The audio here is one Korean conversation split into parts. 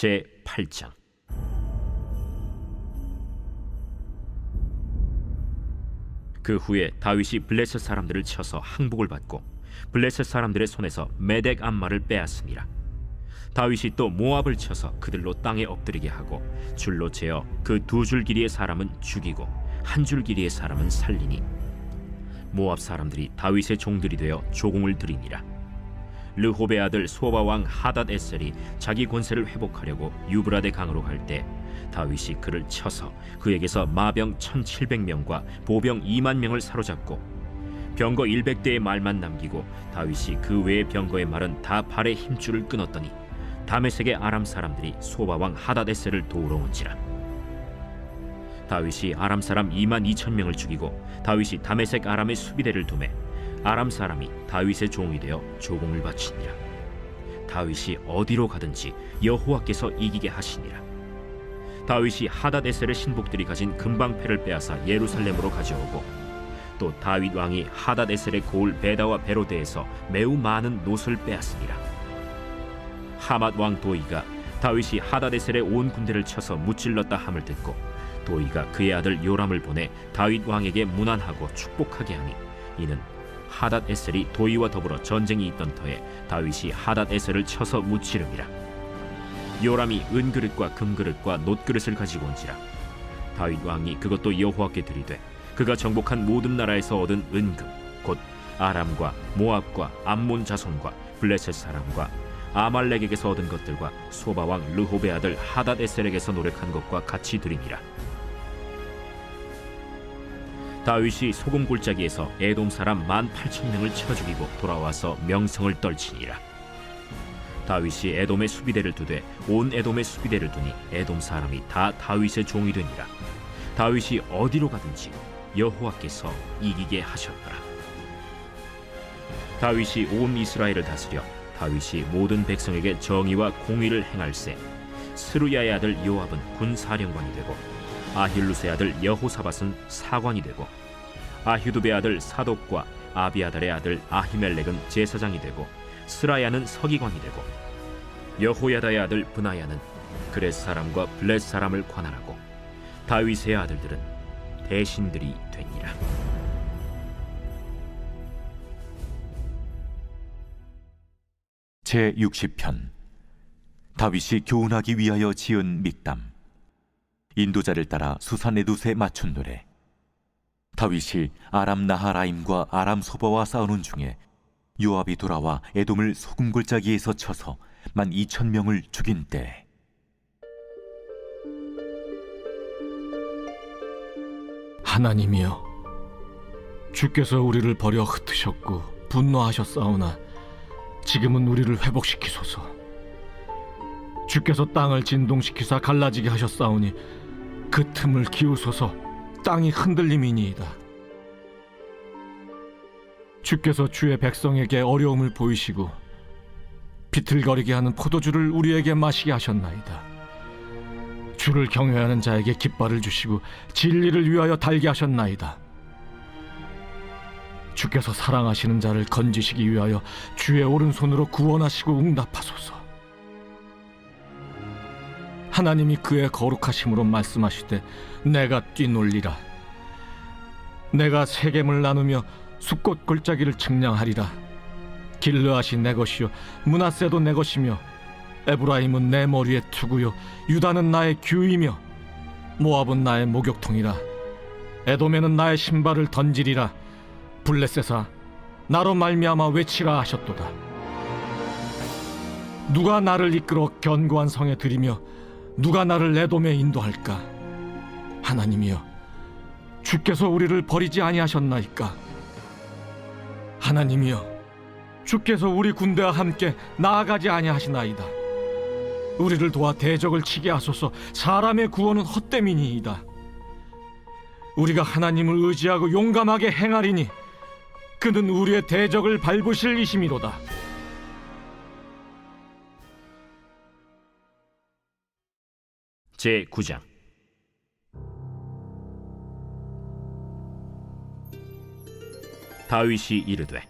제8장. 그 후에 다윗이 블레셋 사람들을 쳐서 항복을 받고 블레셋 사람들의 손에서 메덱 암마를 빼앗으니라. 다윗이 또 모압을 쳐서 그들로 땅에 엎드리게 하고 줄로 재어 그 2줄 길이의 사람은 죽이고 1줄 길이의 사람은 살리니 모압 사람들이 다윗의 종들이 되어 조공을 드리니라. 르홉의 아들 소바 왕 하닷 에셀이 자기 권세를 회복하려고 유브라데 강으로 갈 때 다윗이 그를 쳐서 그에게서 마병 1700명과 보병 2만 명을 사로잡고 병거 100대의 말만 남기고 다윗이 그 외의 병거의 말은 다 발의 힘줄을 끊었더니 다메섹의 아람 사람들이 소바 왕 하닷 에셀을 도우러 온지라. 다윗이 아람 사람 2만 2천 명을 죽이고 다윗이 다메섹 아람의 수비대를 두매 아람 사람이 다윗의 종이 되어 조공을 바치니라. 다윗이 어디로 가든지 여호와께서 이기게 하시니라. 다윗이 하닷 에셀의 신복들이 가진 금방패를 빼앗아 예루살렘으로 가져오고 또 다윗 왕이 하닷 에셀의 고을 베다와 베로데에서 매우 많은 노를 빼앗으니라. 하맛 왕 도이가 다윗이 하닷 에셀의 온 군대를 쳐서 무찔렀다 함을 듣고 도이가 그의 아들 요람을 보내 다윗 왕에게 문안하고 축복하게 하니 이는 하닷 에셀이 도이와 더불어 전쟁이 있던 터에 다윗이 하닷 에셀을 쳐서 무찌름이라. 요람이 은그릇과 금그릇과 놋그릇을 가지고 온지라. 다윗 왕이 그것도 여호와께 드리되 그가 정복한 모든 나라에서 얻은 은금 곧 아람과 모압과 암몬 자손과 블레셋 사람과 아말렉에게서 얻은 것들과 소바 왕 르홉의 아들 하닷 에셀에게서 노력한 것과 같이 드리니라. 다윗이 소금 골짜기에서 에돔 사람 18,000명을 쳐 죽이고 돌아와서 명성을 떨치니라. 다윗이 에돔의 수비대를 두되 온 에돔의 수비대를 두니 에돔 사람이 다 다윗의 종이 되니라. 다윗이 어디로 가든지 여호와께서 이기게 하셨더라. 다윗이 온 이스라엘을 다스려 다윗이 모든 백성에게 정의와 공의를 행할세 스루야의 아들 요압은 군사령관이 되고 아힐루스의 아들 여호사밧은 사관이 되고 아휴두베의 아들 사독과 아비아달의 아들 아히멜렉은 제사장이 되고 스라야는 서기관이 되고 여호야다의 아들 브나야는 그렛 사람과 블렛 사람을 관할하고 다윗의 아들들은 대신들이 되니라. 제60편. 다윗이 교훈하기 위하여 지은 믹담. 인도자를 따라 수산에두세 맞춘 노래. 다윗이 아람 나하라임과 아람 소바와 싸우는 중에 요압이 돌아와 에돔을 소금골짜기에서 쳐서 12,000명을 죽인 때 하나님이여, 주께서 우리를 버려 흩으셨고 분노하셨사오나 지금은 우리를 회복시키소서. 주께서 땅을 진동시키사 갈라지게 하셨사오니 그 틈을 기우소서. 땅이 흔들림이니이다. 주께서 주의 백성에게 어려움을 보이시고 비틀거리게 하는 포도주를 우리에게 마시게 하셨나이다. 주를 경외하는 자에게 깃발을 주시고 진리를 위하여 달게 하셨나이다. 주께서 사랑하시는 자를 건지시기 위하여 주의 오른손으로 구원하시고 응답하소서. 하나님이 그의 거룩하심으로 말씀하시되 내가 뛰놀리라. 내가 세겜을 나누며 숫꽃 골짜기를 측량하리라. 길르앗이 내 것이요 므낫세도 내 것이며 에브라임은 내 머리의 투구요 유다는 나의 규이며 모압은 나의 목욕통이라. 에돔에는 나의 신발을 던지리라. 블레셋아, 나로 말미암아 외치라 하셨도다. 누가 나를 이끌어 견고한 성에 들이며 누가 나를 에돔에 인도할까? 하나님이여, 주께서 우리를 버리지 아니하셨나이까? 하나님이여, 주께서 우리 군대와 함께 나아가지 아니하시나이다. 우리를 도와 대적을 치게 하소서. 사람의 구원은 헛됨이니이다. 우리가 하나님을 의지하고 용감하게 행하리니 그는 우리의 대적을 밟으실 이심이로다. 제9장. 다윗이 이르되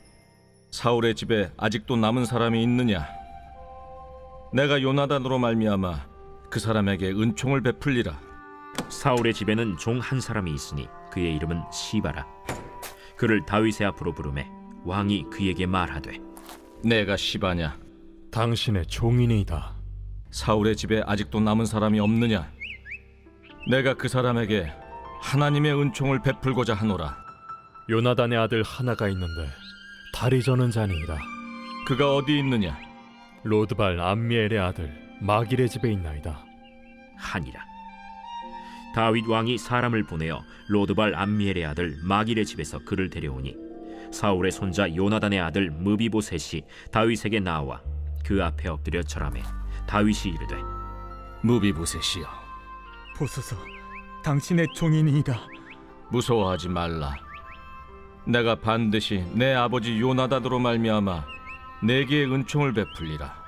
사울의 집에 아직도 남은 사람이 있느냐? 내가 요나단으로 말미암아 그 사람에게 은총을 베풀리라. 사울의 집에는 종 한 사람이 있으니 그의 이름은 시바라. 그를 다윗의 앞으로 부르매 왕이 그에게 말하되 내가 시바냐? 당신의 종이니이다. 사울의 집에 아직도 남은 사람이 없느냐? 내가 그 사람에게 하나님의 은총을 베풀고자 하노라. 요나단의 아들 하나가 있는데 다리 저는 자니이다. 그가 어디 있느냐? 로드발 암미엘의 아들 마길의 집에 있나이다. 하니라. 다윗 왕이 사람을 보내어 로드발 암미엘의 아들 마길의 집에서 그를 데려오니 사울의 손자 요나단의 아들 무비보셋이 다윗에게 나와 그 앞에 엎드려 절하매 다윗이 이르되 무비보셋이여, 보소서, 당신의 종이니이다. 무서워하지 말라. 내가 반드시 내 아버지 요나단으로 말미암아 내게 은총을 베풀리라.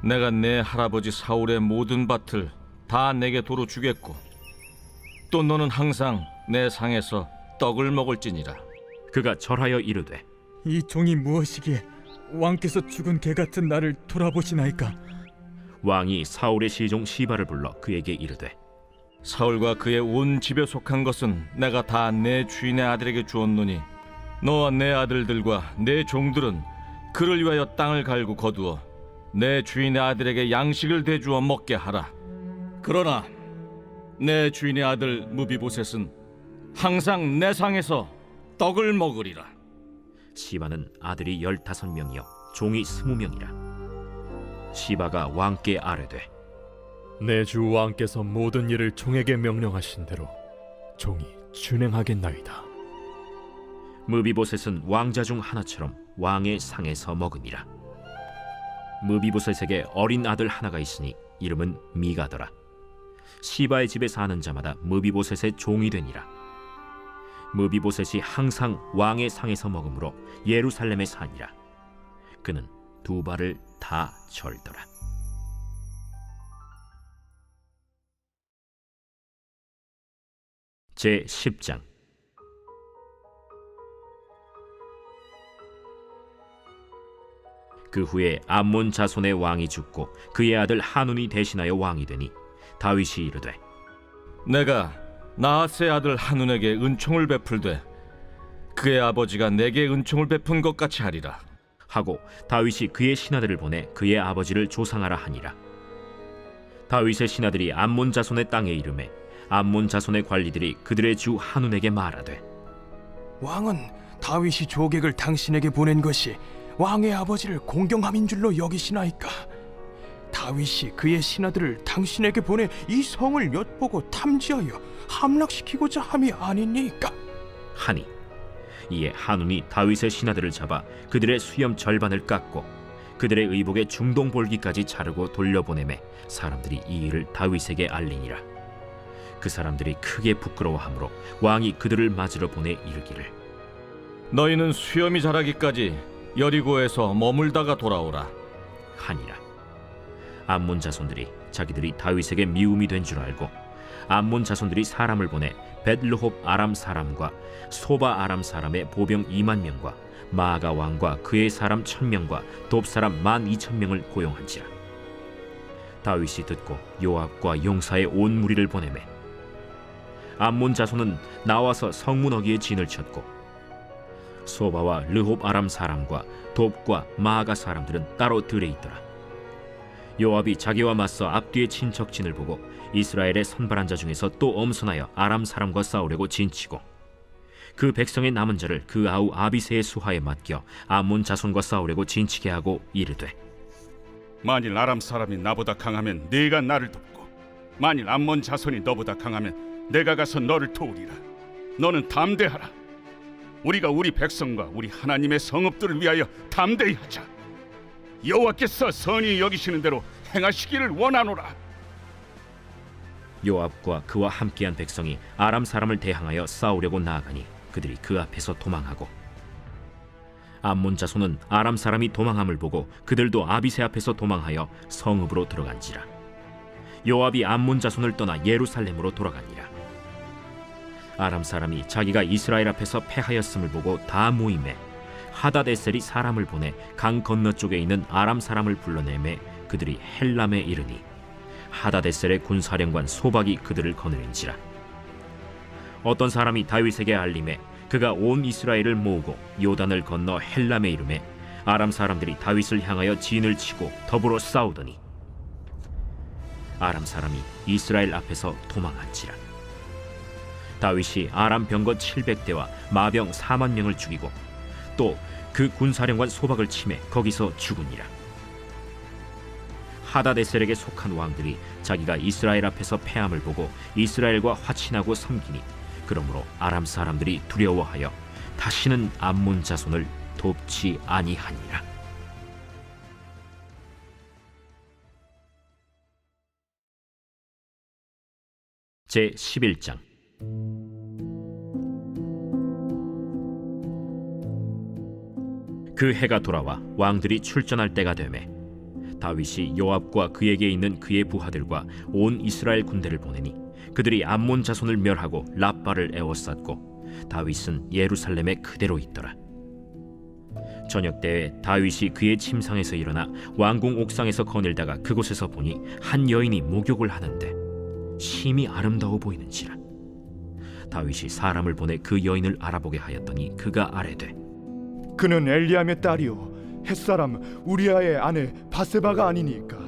내가 내 할아버지 사울의 모든 밭을 다 내게 도로 주겠고 또 너는 항상 내 상에서 떡을 먹을지니라. 그가 절하여 이르되 이 종이 무엇이기에 왕께서 죽은 개 같은 나를 돌아보시나이까? 왕이 사울의 시종 시바를 불러 그에게 이르되 사울과 그의 온 집에 속한 것은 내가 다 내 주인의 아들에게 주었노니 너와 내 아들들과 내 종들은 그를 위하여 땅을 갈고 거두어 내 주인의 아들에게 양식을 대주어 먹게 하라. 그러나 내 주인의 아들 무비보셋은 항상 내 상에서 떡을 먹으리라. 시바는 아들이 15명이요 종이 20명이라. 시바가 왕께 아뢰되 내 주 왕께서 모든 일을 종에게 명령하신 대로 종이 준행하겠나이다. 무비보셋은 왕자 중 하나처럼 왕의 상에서 먹음이라. 무비보셋에게 어린 아들 하나가 있으니 이름은 미가더라. 시바의 집에 사는 자마다 무비보셋의 종이 되니라. 무비보셋이 항상 왕의 상에서 먹음으로 예루살렘에 사니라. 그는 두 발을 다 절더라. 제 10장. 그 후에 암몬 자손의 왕이 죽고 그의 아들 한운이 대신하여 왕이 되니 다윗이 이르되 내가 나하스의 아들 한운에게 은총을 베풀되 그의 아버지가 내게 은총을 베푼 것 같이 하리라 하고 다윗이 그의 신하들을 보내 그의 아버지를 조상하라 하니라. 다윗의 신하들이 암몬 자손의 땅에 이르매 암몬 자손의 관리들이 그들의 주 한운에게 말하되 왕은 다윗이 조객을 당신에게 보낸 것이 왕의 아버지를 공경함인 줄로 여기시나이까? 다윗이 그의 신하들을 당신에게 보내 이 성을 엿보고 탐지하여 함락시키고자 함이 아니니까? 하니 이에 한운이 다윗의 신하들을 잡아 그들의 수염 절반을 깎고 그들의 의복의 중동볼기까지 자르고 돌려보내매 사람들이 이 일을 다윗에게 알리니라. 그 사람들이 크게 부끄러워하므로 왕이 그들을 맞으러 보내 이르기를 너희는 수염이 자라기까지 여리고에서 머물다가 돌아오라 하니라. 암몬 자손들이 자기들이 다윗에게 미움이 된 줄 알고 암몬 자손들이 사람을 보내 벳르홉 아람 사람과 소바 아람 사람의 보병 2만 명과 마아가 왕과 그의 사람 1000명과 돕 사람 12,000명을 고용한지라. 다윗이 듣고 요압과 용사의 온 무리를 보내매 암몬 자손은 나와서 성문 어귀에 진을 쳤고 소바와 르홉 아람 사람과 돕과 마아가 사람들은 따로 들에 있더라. 요압이 자기와 맞서 앞뒤의 친척진을 보고 이스라엘의 선발한 자 중에서 또 엄선하여 아람 사람과 싸우려고 진치고 그 백성의 남은 자를 그 아우 아비새의 수하에 맡겨 암몬 자손과 싸우려고 진치게 하고 이르되 만일 아람 사람이 나보다 강하면 네가 나를 돕고 만일 암몬 자손이 너보다 강하면 내가 가서 너를 도우리라. 너는 담대하라. 우리가 우리 백성과 우리 하나님의 성읍들을 위하여 담대히 하자. 여호와께서 선히 여기시는 대로 행하시기를 원하노라. 요압과 그와 함께한 백성이 아람 사람을 대항하여 싸우려고 나아가니 그들이 그 앞에서 도망하고 암몬 자손은 아람 사람이 도망함을 보고 그들도 아비새 앞에서 도망하여 성읍으로 들어간지라. 요압이 암몬 자손을 떠나 예루살렘으로 돌아가니라. 아람 사람이 자기가 이스라엘 앞에서 패하였음을 보고 다 모임에 하다데셀이 사람을 보내 강 건너쪽에 있는 아람 사람을 불러내매 그들이 헬람에 이르니 하다데셀의 군사령관 소박이 그들을 거느린지라. 어떤 사람이 다윗에게 알림해 그가 온 이스라엘을 모으고 요단을 건너 헬람에 이르매 아람 사람들이 다윗을 향하여 진을 치고 더불어 싸우더니 아람 사람이 이스라엘 앞에서 도망한지라. 다윗이 아람 병거 700대와 마병 4만 명을 죽이고 또 그 군사령관 소박을 치매 거기서 죽으니라. 하다데셀에게 속한 왕들이 자기가 이스라엘 앞에서 패함을 보고 이스라엘과 화친하고 섬기니 그러므로 아람 사람들이 두려워하여 다시는 암몬 자손을 돕지 아니하니라. 제 11장. 그 해가 돌아와 왕들이 출전할 때가 되매 다윗이 요압과 그에게 있는 그의 부하들과 온 이스라엘 군대를 보내니 그들이 암몬 자손을 멸하고 랍바를 에워쌌고 다윗은 예루살렘에 그대로 있더라. 저녁 때에 다윗이 그의 침상에서 일어나 왕궁 옥상에서 거닐다가 그곳에서 보니 한 여인이 목욕을 하는데 심히 아름다워 보이는지라. 다윗이 사람을 보내 그 여인을 알아보게 하였더니 그가 아뢰되 그는 엘리암의 딸이요 햇사람 우리아의 아내 바세바가 아니니까.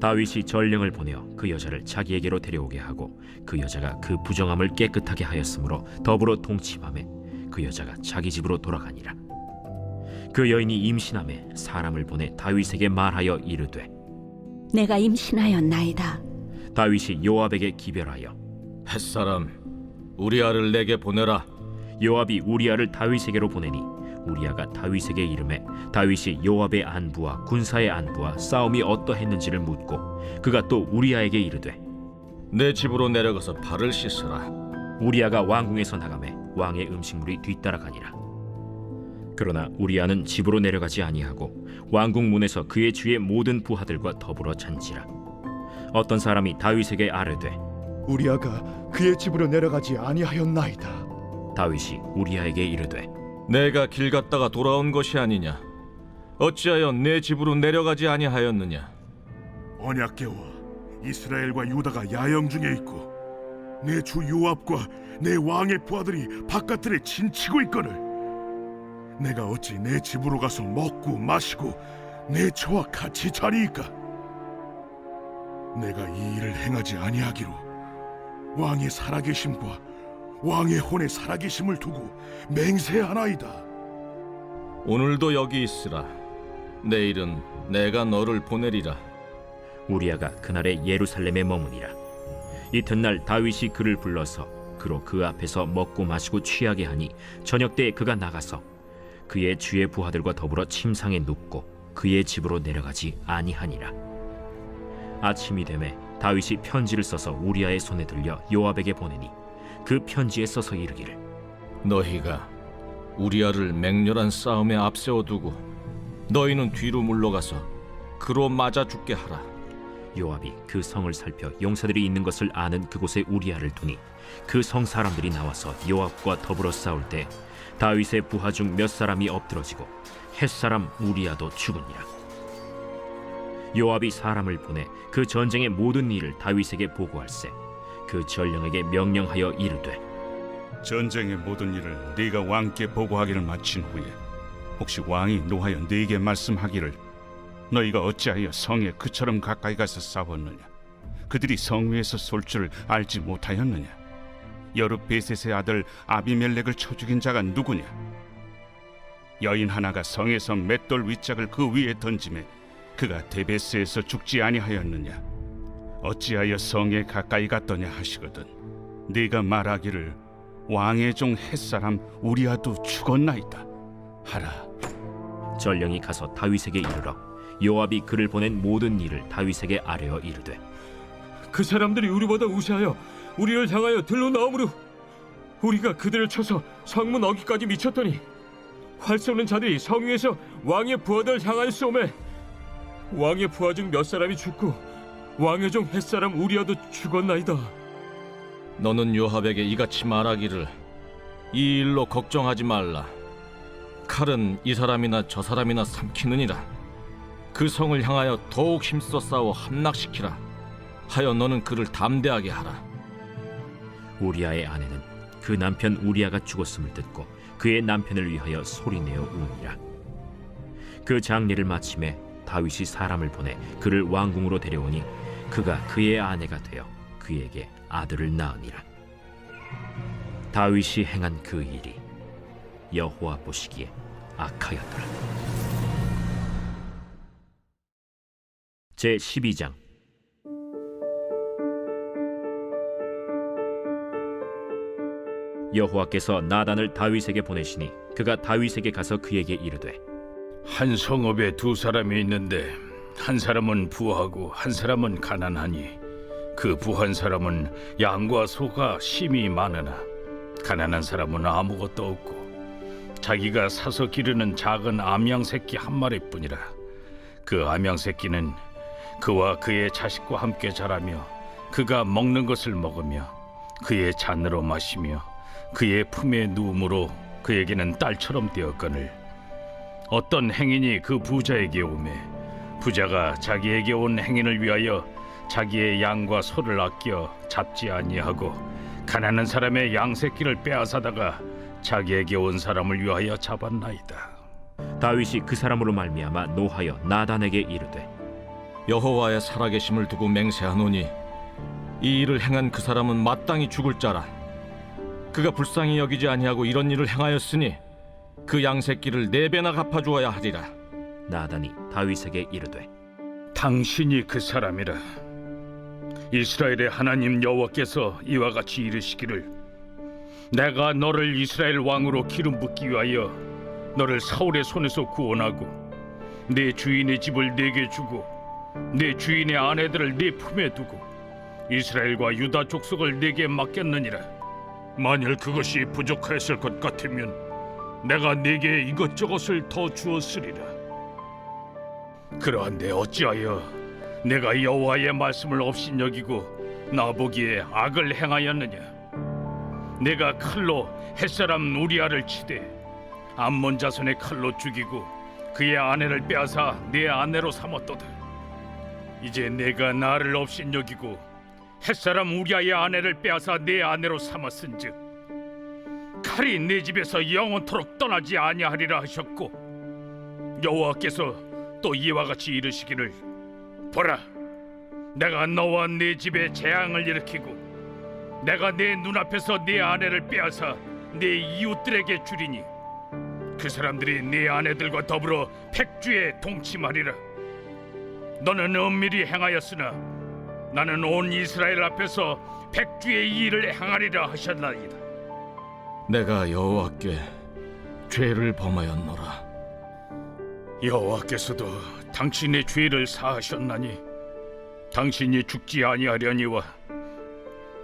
다윗이 전령을 보내어 그 여자를 자기에게로 데려오게 하고 그 여자가 그 부정함을 깨끗하게 하였으므로 더불어 동침하매 그 여자가 자기 집으로 돌아가니라. 그 여인이 임신하매 사람을 보내 다윗에게 말하여 이르되 내가 임신하였나이다. 다윗이 요압에게 기별하여 햇사람 우리아를 내게 보내라. 요압이 우리아를 다윗에게로 보내니 우리아가 다윗에게 이르매 다윗이 요압의 안부와 군사의 안부와 싸움이 어떠했는지를 묻고 그가 또 우리아에게 이르되 내 집으로 내려가서 발을 씻으라. 우리아가 왕궁에서 나가매 왕의 음식물이 뒤따라가니라. 그러나 우리아는 집으로 내려가지 아니하고 왕궁 문에서 그의 주의 모든 부하들과 더불어 잔지라. 어떤 사람이 다윗에게 아뢰되 우리아가 그의 집으로 내려가지 아니하였나이다. 다윗이 우리아에게 이르되 내가 길 갔다가 돌아온 것이 아니냐? 어찌하여 내 집으로 내려가지 아니하였느냐? 언약궤와 이스라엘과 유다가 야영 중에 있고 내 주 요압과 내 왕의 부하들이 바깥들에 진치고 있거늘 내가 어찌 내 집으로 가서 먹고 마시고 내 처와 같이 자리이까? 내가 이 일을 행하지 아니하기로 왕의 살아계심과 왕의 혼의 살아계심을 두고 맹세하나이다. 오늘도 여기 있으라. 내일은 내가 너를 보내리라. 우리아가 그날에 예루살렘에 머무니라. 이튿날 다윗이 그를 불러서 그로 그 앞에서 먹고 마시고 취하게 하니 저녁 때에 그가 나가서 그의 주의 부하들과 더불어 침상에 눕고 그의 집으로 내려가지 아니하니라. 아침이 되매 다윗이 편지를 써서 우리아의 손에 들려 요압에게 보내니 그 편지에 써서 이르기를 너희가 우리아를 맹렬한 싸움에 앞세워 두고 너희는 뒤로 물러가서 그로 맞아 죽게 하라. 요압이 그 성을 살펴 용사들이 있는 것을 아는 그곳에 우리아를 두니 그 성 사람들이 나와서 요압과 더불어 싸울 때 다윗의 부하 중 몇 사람이 엎드러지고 햇사람 우리아도 죽으니라. 요압이 사람을 보내 그 전쟁의 모든 일을 다윗에게 보고할세 그 전령에게 명령하여 이르되 전쟁의 모든 일을 네가 왕께 보고하기를 마친 후에 혹시 왕이 노하여 네게 말씀하기를 너희가 어찌하여 성에 그처럼 가까이 가서 싸웠느냐? 그들이 성 위에서 쏠 줄 알지 못하였느냐? 여룻베셋의 아들 아비멜렉을 쳐 죽인 자가 누구냐? 여인 하나가 성에서 맷돌 윗짝을 그 위에 던지매 그가 데베스에서 죽지 아니하였느냐? 어찌하여 성에 가까이 갔더냐 하시거든 네가 말하기를 왕의 종 햇사람 우리아도 죽었나이다 하라. 전령이 가서 다윗에게 이르러 요압이 그를 보낸 모든 일을 다윗에게 아뢰어 이르되 그 사람들이 우리보다 우세하여 우리를 향하여 들러 나오므로 우리가 그들을 쳐서 성문 어기까지 미쳤더니 활 쏘는 자들이 성 위에서 왕의 부하들 향하여 쏘매 왕의 부하 중 몇 사람이 죽고 왕의 종 햇사람 우리아도 죽었나이다. 너는 요압에게 이같이 말하기를 이 일로 걱정하지 말라. 칼은 이 사람이나 저 사람이나 삼키느니라. 그 성을 향하여 더욱 힘써 싸워 함락시키라. 하여 너는 그를 담대하게 하라. 우리아의 아내는 그 남편 우리아가 죽었음을 듣고 그의 남편을 위하여 소리내어 우니라. 그 장례를 마침에 다윗이 사람을 보내 그를 왕궁으로 데려오니 그가 그의 아내가 되어 그에게 아들을 낳으니라. 다윗이 행한 그 일이 여호와 보시기에 악하였더라. 제 12장. 여호와께서 나단을 다윗에게 보내시니 그가 다윗에게 가서 그에게 이르되 한 성읍에 두 사람이 있는데 한 사람은 부하고 한 사람은 가난하니 그 부한 사람은 양과 소가 심히 많으나 가난한 사람은 아무것도 없고 자기가 사서 기르는 작은 암양 새끼 한 마리뿐이라. 그 암양 새끼는 그와 그의 자식과 함께 자라며 그가 먹는 것을 먹으며 그의 잔으로 마시며 그의 품에 누움으로 그에게는 딸처럼 되었거늘 어떤 행인이 그 부자에게 오매 부자가 자기에게 온 행인을 위하여 자기의 양과 소를 아껴 잡지 아니하고 가난한 사람의 양 새끼를 빼앗아다가 자기에게 온 사람을 위하여 잡았나이다. 다윗이 그 사람으로 말미암아 노하여 나단에게 이르되 여호와의 살아계심을 두고 맹세하노니 이 일을 행한 그 사람은 마땅히 죽을 자라. 그가 불쌍히 여기지 아니하고 이런 일을 행하였으니 그 양새끼를 4배나 갚아주어야 하리라. 나단이 다윗에게 이르되 당신이 그 사람이라. 이스라엘의 하나님 여호와께서 이와 같이 이르시기를 내가 너를 이스라엘 왕으로 기름 붓기 위하여 너를 사울의 손에서 구원하고 내 주인의 집을 네게 주고 내 주인의 아내들을 네 품에 두고 이스라엘과 유다 족속을 네게 맡겼느니라. 만일 그것이 부족하였을 것 같으면 내가 네게 이것저것을 더 주었으리라. 그러한데 어찌하여 내가 여호와의 말씀을 업신여기고 나보기에 악을 행하였느냐. 내가 칼로 햇사람 우리아를 치되 암몬 자손의 칼로 죽이고 그의 아내를 빼앗아 내 아내로 삼았도다. 이제 내가 나를 업신여기고 햇사람 우리아의 아내를 빼앗아 내 아내로 삼았은즉 칼이 내 집에서 영원토록 떠나지 아니하리라 하셨고 여호와께서 또 이와 같이 이르시기를 보라 내가 너와 네 집에 재앙을 일으키고 내가 내 눈앞에서 네 아내를 빼앗아 네 이웃들에게 주리니 그 사람들이 네 아내들과 더불어 백주에 동침하리라. 너는 은밀히 행하였으나 나는 온 이스라엘 앞에서 백주의 이 일을 행하리라 하셨나이다. 내가 여호와께 죄를 범하였노라. 여호와께서도 당신의 죄를 사하셨나니 당신이 죽지 아니하려니와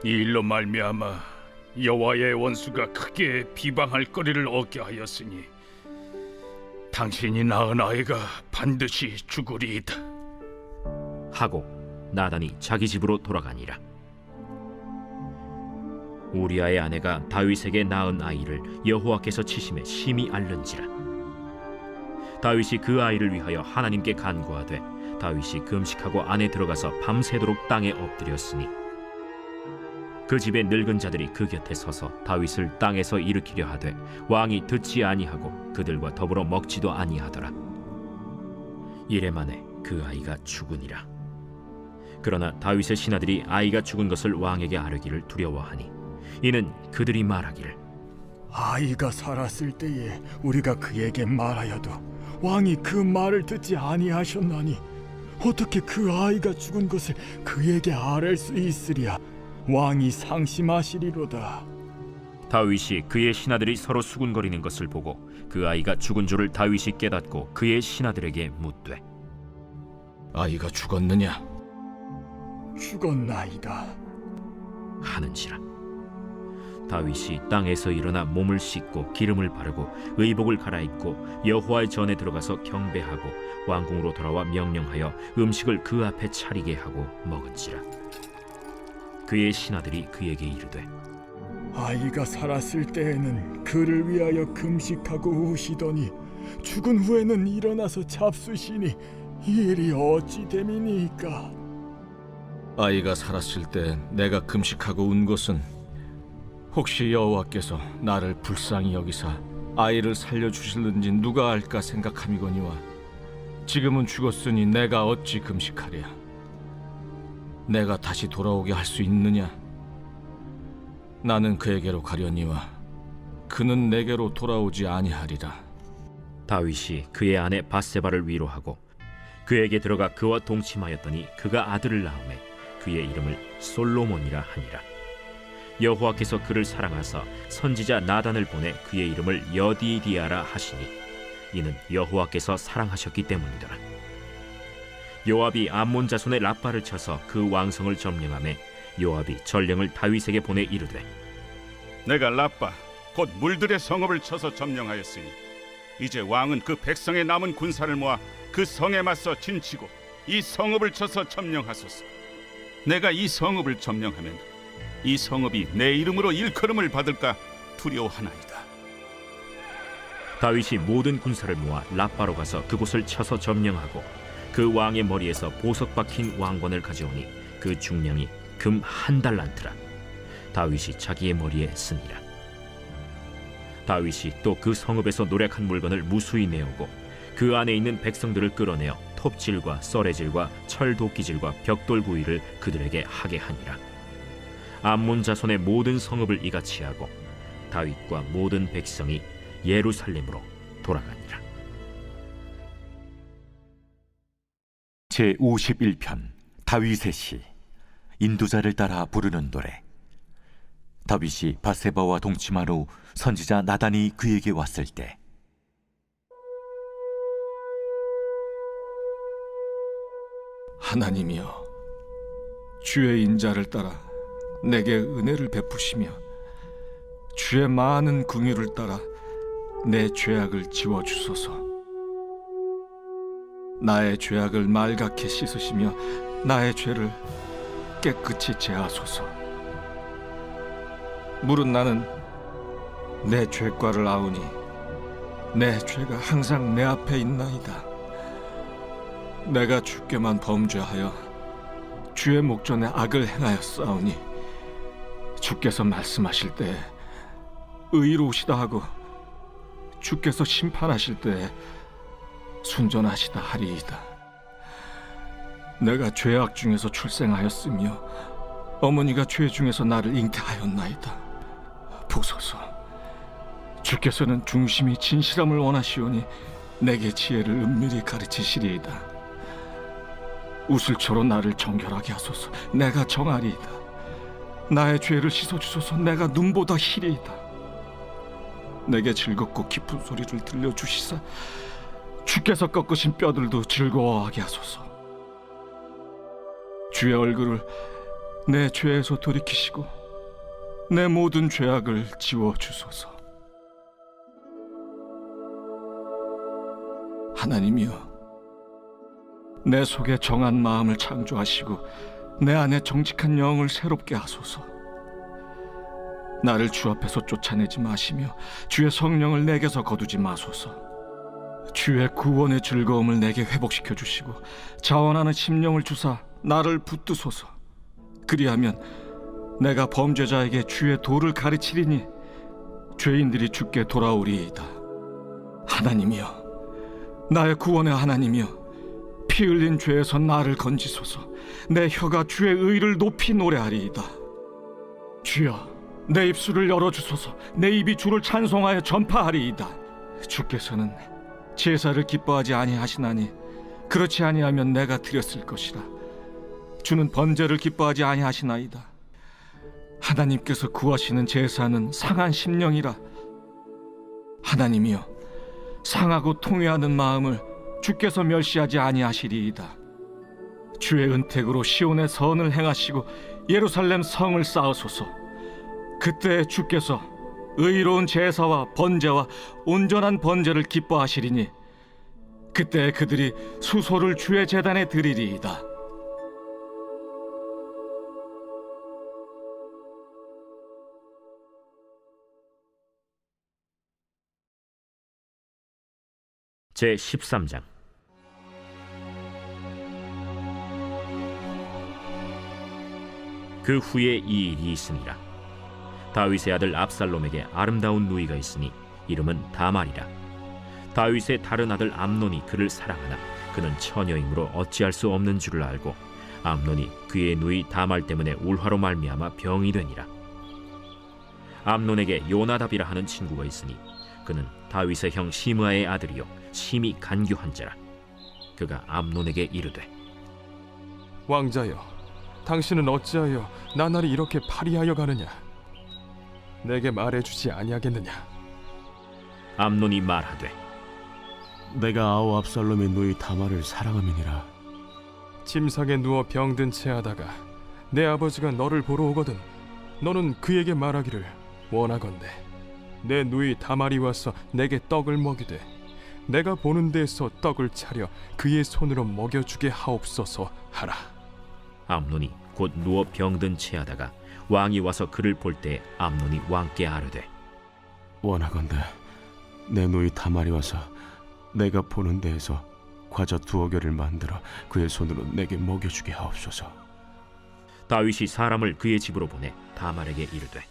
이 일로 말미암아 여호와의 원수가 크게 비방할 거리를 얻게 하였으니 당신이 낳은 아이가 반드시 죽으리이다 하고 나단이 자기 집으로 돌아가니라. 우리아의 아내가 다윗에게 낳은 아이를 여호와께서 치심에 심히 앓는지라. 다윗이 그 아이를 위하여 하나님께 간구하되 다윗이 금식하고 안에 들어가서 밤새도록 땅에 엎드렸으니 그 집의 늙은 자들이 그 곁에 서서 다윗을 땅에서 일으키려 하되 왕이 듣지 아니하고 그들과 더불어 먹지도 아니하더라. 이래 만에 그 아이가 죽으니라. 그러나 다윗의 신하들이 아이가 죽은 것을 왕에게 아뢰기를 두려워하니 이는 그들이 말하기를 아이가 살았을 때에 우리가 그에게 말하여도 왕이 그 말을 듣지 아니하셨나니 어떻게 그 아이가 죽은 것을 그에게 아뢰 수 있으랴. 왕이 상심하시리로다. 다윗이 그의 신하들이 서로 수군거리는 것을 보고 그 아이가 죽은 줄을 다윗이 깨닫고 그의 신하들에게 묻되 아이가 죽었느냐? 죽었나이다 하는지라. 다윗이 땅에서 일어나 몸을 씻고 기름을 바르고 의복을 갈아입고 여호와의 전에 들어가서 경배하고 왕궁으로 돌아와 명령하여 음식을 그 앞에 차리게 하고 먹은지라. 그의 신하들이 그에게 이르되 아이가 살았을 때에는 그를 위하여 금식하고 우시더니 죽은 후에는 일어나서 잡수시니 이 일이 어찌 됨이니까. 아이가 살았을 때 내가 금식하고 운 것은 혹시 여호와께서 나를 불쌍히 여기사 아이를 살려주실는지 누가 알까 생각함이거니와 지금은 죽었으니 내가 어찌 금식하랴. 내가 다시 돌아오게 할 수 있느냐? 나는 그에게로 가려니와 그는 내게로 돌아오지 아니하리라. 다윗이 그의 아내 바세바를 위로하고 그에게 들어가 그와 동침하였더니 그가 아들을 낳음에 그의 이름을 솔로몬이라 하니라. 여호와께서 그를 사랑하사 선지자 나단을 보내 그의 이름을 여디디아라 하시니 이는 여호와께서 사랑하셨기 때문이더라. 요압이 암몬 자손의 라빠를 쳐서 그 왕성을 점령하매 요압이 전령을 다윗에게 보내 이르되 내가 라빠 곧 물들의 성읍을 쳐서 점령하였으니 이제 왕은 그 백성의 남은 군사를 모아 그 성에 맞서 진치고 이 성읍을 쳐서 점령하소서. 내가 이 성읍을 점령하면 이 성읍이 내 이름으로 일컬음을 받을까 두려워하나이다. 다윗이 모든 군사를 모아 라빠로 가서 그곳을 쳐서 점령하고 그 왕의 머리에서 보석 박힌 왕관을 가져오니 그 중량이 금 1달란트라. 다윗이 자기의 머리에 쓰니라. 다윗이 또 그 성읍에서 노략한 물건을 무수히 내오고 그 안에 있는 백성들을 끌어내어 톱질과 썰애질과 철도끼질과 벽돌 구이를 그들에게 하게 하니라. 암몬 자손의 모든 성읍을 이같이 하고 다윗과 모든 백성이 예루살렘으로 돌아가니라. 제51편 다윗의 시. 인도자를 따라 부르는 노래. 다윗이 바세바와 동침한 후 선지자 나단이 그에게 왔을 때 하나님이여, 주의 인자를 따라 내게 은혜를 베푸시며 주의 많은 긍휼을 따라 내 죄악을 지워주소서. 나의 죄악을 말갛게 씻으시며 나의 죄를 깨끗이 제하소서. 물은 나는 내 죄과를 아우니 내 죄가 항상 내 앞에 있나이다. 내가 주께만 범죄하여 주의 목전에 악을 행하였사오니 주께서 말씀하실 때 의로우시다 하고 주께서 심판하실 때 순전하시다 하리이다. 내가 죄악 중에서 출생하였으며 어머니가 죄 중에서 나를 잉태하였나이다. 보소서, 주께서는 중심이 진실함을 원하시오니 내게 지혜를 은밀히 가르치시리이다. 우슬초로 나를 정결하게 하소서. 내가 정하리이다. 나의 죄를 씻어주소서. 내가 눈보다 희리이다. 내게 즐겁고 깊은 소리를 들려주시사 주께서 꺾으신 뼈들도 즐거워하게 하소서. 주의 얼굴을 내 죄에서 돌이키시고 내 모든 죄악을 지워주소서. 하나님이여, 내 속에 정한 마음을 창조하시고 내 안에 정직한 영을 새롭게 하소서. 나를 주 앞에서 쫓아내지 마시며 주의 성령을 내게서 거두지 마소서. 주의 구원의 즐거움을 내게 회복시켜 주시고 자원하는 심령을 주사 나를 붙드소서. 그리하면 내가 범죄자에게 주의 도를 가르치리니 죄인들이 주께 돌아오리이다. 하나님이여, 나의 구원의 하나님이여, 피 흘린 죄에서 나를 건지소서. 내 혀가 주의 의를 높이 노래하리이다. 주여, 내 입술을 열어주소서. 내 입이 주를 찬송하여 전파하리이다. 주께서는 제사를 기뻐하지 아니하시나니 그렇지 아니하면 내가 드렸을 것이라. 주는 번제를 기뻐하지 아니하시나이다. 하나님께서 구하시는 제사는 상한 심령이라. 하나님이여, 상하고 통회하는 마음을 주께서 멸시하지 아니하시리이다. 주의 은택으로 시온의 선을 행하시고 예루살렘 성을 쌓으소서. 그때 주께서 의로운 제사와 번제와 온전한 번제를 기뻐하시리니 그때 그들이 수소를 주의 제단에 드리리이다. 제13장. 그 후에 이 일이 있으니라. 다윗의 아들 압살롬에게 아름다운 누이가 있으니 이름은 다말이라. 다윗의 다른 아들 암논이 그를 사랑하나 그는 처녀이므로 어찌할 수 없는 줄을 알고 암논이 그의 누이 다말 때문에 울화로 말미암아 병이 되니라. 암논에게 요나답이라 하는 친구가 있으니 그는 다윗의 형 시므아의 아들이요 심히 간교한 자라. 그가 암논에게 이르되 왕자여, 당신은 어찌하여 나날이 이렇게 파리하여 가느냐? 내게 말해주지 아니하겠느냐? 암논이 말하되 내가 아우 압살롬의 누이 다말을 사랑함이니라. 침상에 누워 병든 채 하다가 내 아버지가 너를 보러 오거든 너는 그에게 말하기를 원하건대 내 누이 다말이 와서 내게 떡을 먹이되 내가 보는 데에서 떡을 차려 그의 손으로 먹여주게 하옵소서 하라. 암논이 곧 누워 병든 채하다가 왕이 와서 그를 볼 때 암논이 왕께 아뢰되 원하건대 내 누이 다말이 와서 내가 보는 데에서 과자 2개를 만들어 그의 손으로 내게 먹여주게 하옵소서. 다윗이 사람을 그의 집으로 보내 다말에게 이르되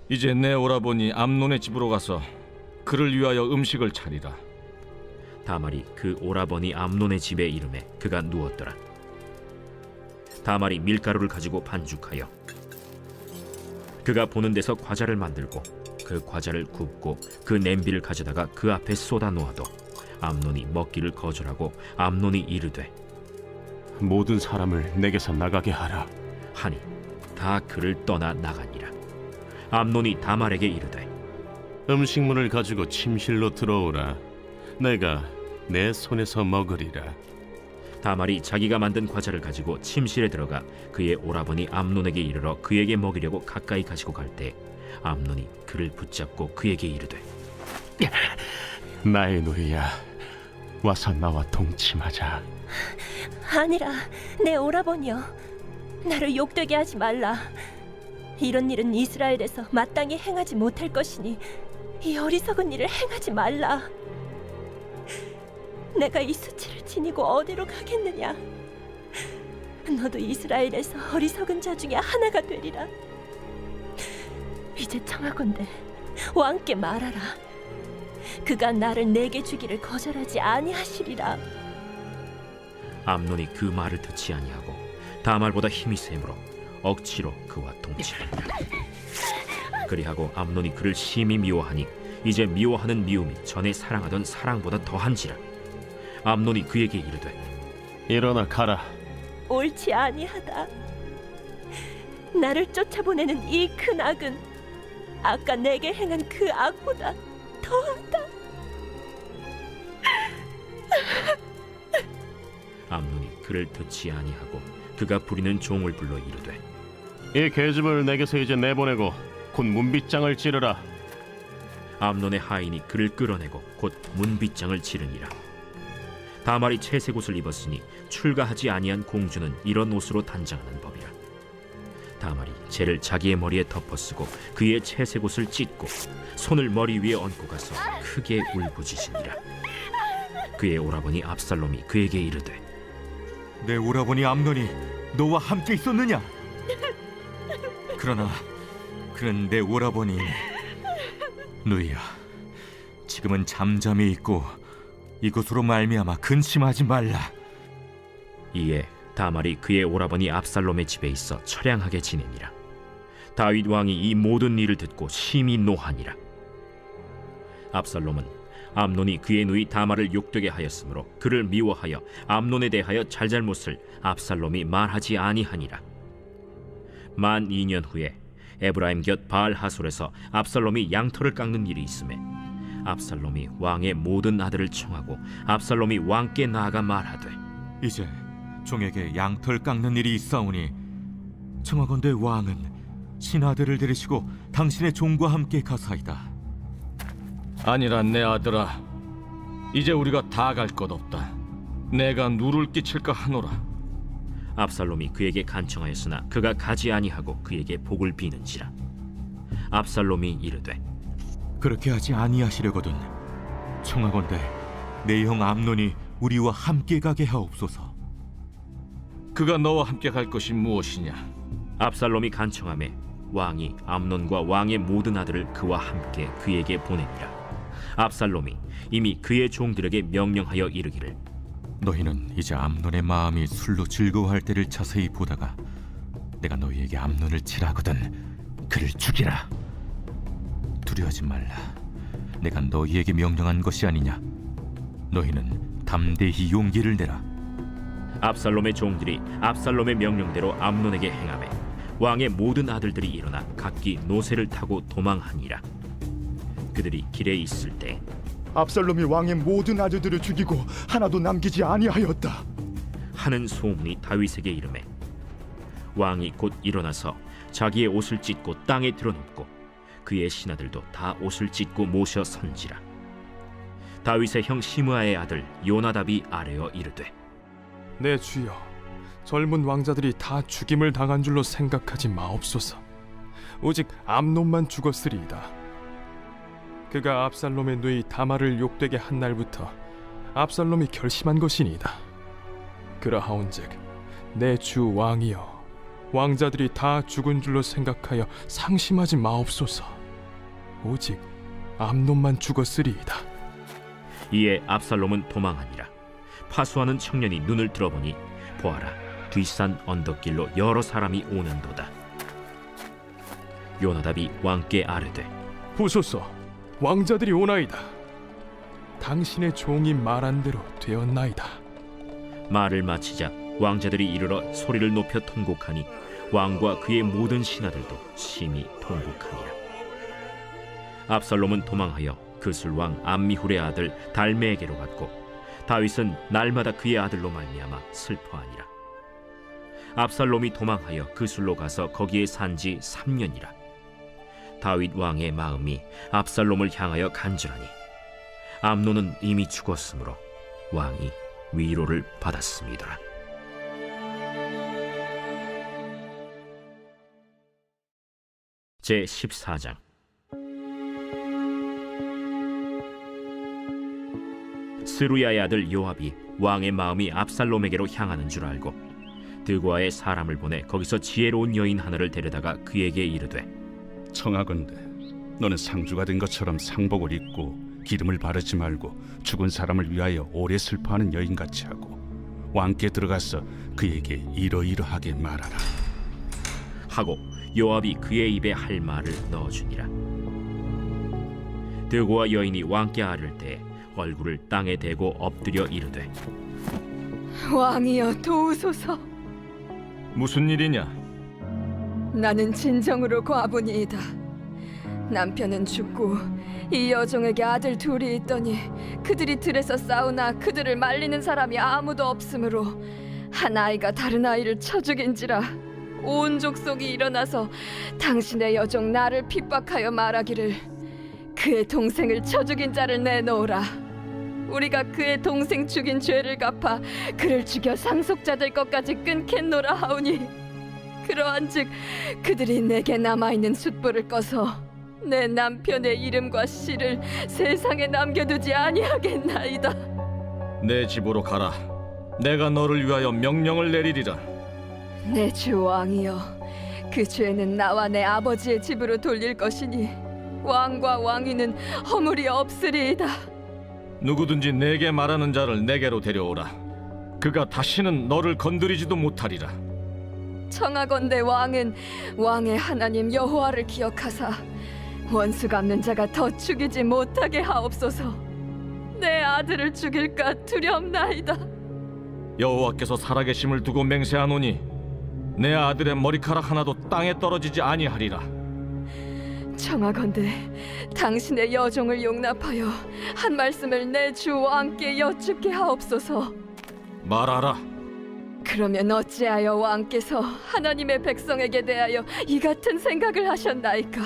이제 내 오라버니 암논의 집으로 가서 그를 위하여 음식을 차리라. 다말이 그 오라버니 암논의 집에 이르매 그가 누웠더라. 다말이 밀가루를 가지고 반죽하여 그가 보는 데서 과자를 만들고 그 과자를 굽고 그 냄비를 가져다가 그 앞에 쏟아 놓아도 암논이 먹기를 거절하고 암논이 이르되 모든 사람을 내게서 나가게 하라 하니 다 그를 떠나 나가니라. 암논이 다말에게 이르되 음식물을 가지고 침실로 들어오라. 내가 내 손에서 먹으리라. 다말이 자기가 만든 과자를 가지고 침실에 들어가 그의 오라버니 암논에게 이르러 그에게 먹이려고 가까이 가지고 갈 때 암논이 그를 붙잡고 그에게 이르되 나의 누이야, 와서 나와 동침하자. 아니라 내 오라버니여, 나를 욕되게 하지 말라. 이런 일은 이스라엘에서 마땅히 행하지 못할 것이니 이 어리석은 일을 행하지 말라. 내가 이 수치를 지니고 어디로 가겠느냐? 너도 이스라엘에서 어리석은 자 중에 하나가 되리라. 이제 청하건대 왕께 말하라. 그가 나를 내게 주기를 거절하지 아니하시리라. 암논이 그 말을 듣지 아니하고 다말보다 힘이 세므로 억지로 그와 동침하니라. 그리하고 암논이 그를 심히 미워하니 이제 미워하는 미움이 전에 사랑하던 사랑보다 더한지라. 암논이 그에게 이르되 일어나 가라. 옳지 아니하다. 나를 쫓아보내는 이 큰 악은 아까 내게 행한 그 악보다 더하다. 암논이 그를 듣지 아니하고 그가 부리는 종을 불러 이르되 이 계집을 내게서 이제 내보내고 곧 문빗장을 찌르라. 암논의 하인이 그를 끌어내고 곧 문빗장을 치르니라. 다말이 채색 옷을 입었으니 출가하지 아니한 공주는 이런 옷으로 단장하는 법이라. 다말이 재를 자기의 머리에 덮어쓰고 그의 채색 옷을 찢고 손을 머리 위에 얹고 가서 크게 울부짖으니라. 그의 오라버니 압살롬이 그에게 이르되 내 오라버니 암논이 너와 함께 있었느냐? 그러나 그는 내 오라버니 누이야, 지금은 잠잠히 있고 이것으로 말미암아 근심하지 말라. 이에 다말이 그의 오라버니 압살롬의 집에 있어 처량하게 지내니라. 다윗 왕이 이 모든 일을 듣고 심히 노하니라. 압살롬은 암논이 그의 누이 다말을 욕되게 하였으므로 그를 미워하여 암논에 대하여 잘잘못을 압살롬이 말하지 아니하니라. 만 2년 후에 에브라임 곁 바알 하솔에서 압살롬이 양털을 깎는 일이 있음에 압살롬이 왕의 모든 아들을 청하고 압살롬이 왕께 나아가 말하되 이제 종에게 양털 깎는 일이 있사오니 청하건대 왕은 신하들을 데리시고 당신의 종과 함께 가사이다. 아니라 내 아들아, 이제 우리가 다 갈 것 없다. 내가 누를 끼칠까 하노라. 압살롬이 그에게 간청하였으나 그가 가지 아니하고 그에게 복을 비는지라. 압살롬이 이르되 그렇게 하지 아니하시려거든 청하건대 내 형 암논이 우리와 함께 가게 하옵소서. 그가 너와 함께 갈 것이 무엇이냐? 압살롬이 간청하매 왕이 암논과 왕의 모든 아들을 그와 함께 그에게 보내니라. 압살롬이 이미 그의 종들에게 명령하여 이르기를 너희는 이제 암논의 마음이 술로 즐거워할 때를 자세히 보다가 내가 너희에게 암논을 치라 하거든 그를 죽이라. 두려워하지 말라. 내가 너희에게 명령한 것이 아니냐. 너희는 담대히 용기를 내라. 압살롬의 종들이 압살롬의 명령대로 암논에게 행하매 왕의 모든 아들들이 일어나 각기 노새를 타고 도망하니라. 그들이 길에 있을 때 압살롬이 왕의 모든 아들들을 죽이고 하나도 남기지 아니하였다 하는 소문이 다윗에게 이르매 왕이 곧 일어나서 자기의 옷을 찢고 땅에 드러눕고 그의 신하들도 다 옷을 찢고 모셔 선지라. 다윗의 형 시므아의 아들 요나답이 아뢰어 이르되 내 주여, 젊은 왕자들이 다 죽임을 당한 줄로 생각하지 마옵소서. 오직 암논만 죽었으리이다. 그가 압살롬의 누이 다말을 욕되게 한 날부터 압살롬이 결심한 것이니이다. 그러하온즉 내 주 왕이여, 왕자들이 다 죽은 줄로 생각하여 상심하지 마옵소서. 오직 암논만 죽었으리이다. 이에 압살롬은 도망하니라. 파수하는 청년이 눈을 들어보니 보아라, 뒷산 언덕길로 여러 사람이 오는도다. 요나답이 왕께 아뢰되 보소서, 왕자들이 오나이다. 당신의 종이 말한 대로 되었나이다. 말을 마치자 왕자들이 이르러 소리를 높여 통곡하니 왕과 그의 모든 신하들도 심히 통곡하니라. 압살롬은 도망하여 그술왕 암미훌의 아들 달메에게로 갔고 다윗은 날마다 그의 아들로 말미암아 슬퍼하니라. 압살롬이 도망하여 그술로 가서 거기에 산지 3년이라. 다윗 왕의 마음이 압살롬을 향하여 간절하니 암논은 이미 죽었으므로 왕이 위로를 받았습니다. 제 14장. 스루야의 아들 요압이 왕의 마음이 압살롬에게로 향하는 줄 알고 드고아의 사람을 보내 거기서 지혜로운 여인 하나를 데려다가 그에게 이르되 청하건대 너는 상주가 된 것처럼 상복을 입고 기름을 바르지 말고 죽은 사람을 위하여 오래 슬퍼하는 여인같이 하고 왕께 들어가서 그에게 이러이러하게 말하라 하고 요압이 그의 입에 할 말을 넣어주니라. 드고아 여인이 왕께 아를 때 얼굴을 땅에 대고 엎드려 이르되 왕이여 도우소서. 무슨 일이냐? 나는 진정으로 과부니이다. 남편은 죽고 이 여종에게 아들 둘이 있더니 그들이 들에서 싸우나 그들을 말리는 사람이 아무도 없으므로 한 아이가 다른 아이를 쳐 죽인지라 온 족속이 일어나서 당신의 여종 나를 핍박하여 말하기를 그의 동생을 쳐 죽인 자를 내놓으라. 우리가 그의 동생 죽인 죄를 갚아 그를 죽여 상속자 될 것까지 끊겠노라 하오니 그러한즉 그들이 내게 남아있는 숫불을 꺼서 내 남편의 이름과 씨를 세상에 남겨두지 아니하겠나이다. 내 집으로 가라. 내가 너를 위하여 명령을 내리리라. 내 주 왕이여, 그 죄는 나와 내 아버지의 집으로 돌릴 것이니 왕과 왕위는 허물이 없으리이다. 누구든지 내게 말하는 자를 내게로 데려오라. 그가 다시는 너를 건드리지도 못하리라. 청하건대 왕은 왕의 하나님 여호와를 기억하사 원수 갚는 자가 더 죽이지 못하게 하옵소서. 내 아들을 죽일까 두렵나이다. 여호와께서 살아계심을 두고 맹세하노니 내 아들의 머리카락 하나도 땅에 떨어지지 아니하리라. 청하건대 당신의 여종을 용납하여 한 말씀을 내 주 왕께 여쭙게 하옵소서. 말하라. 그러면 어찌하여 왕께서 하나님의 백성에게 대하여 이 같은 생각을 하셨나이까?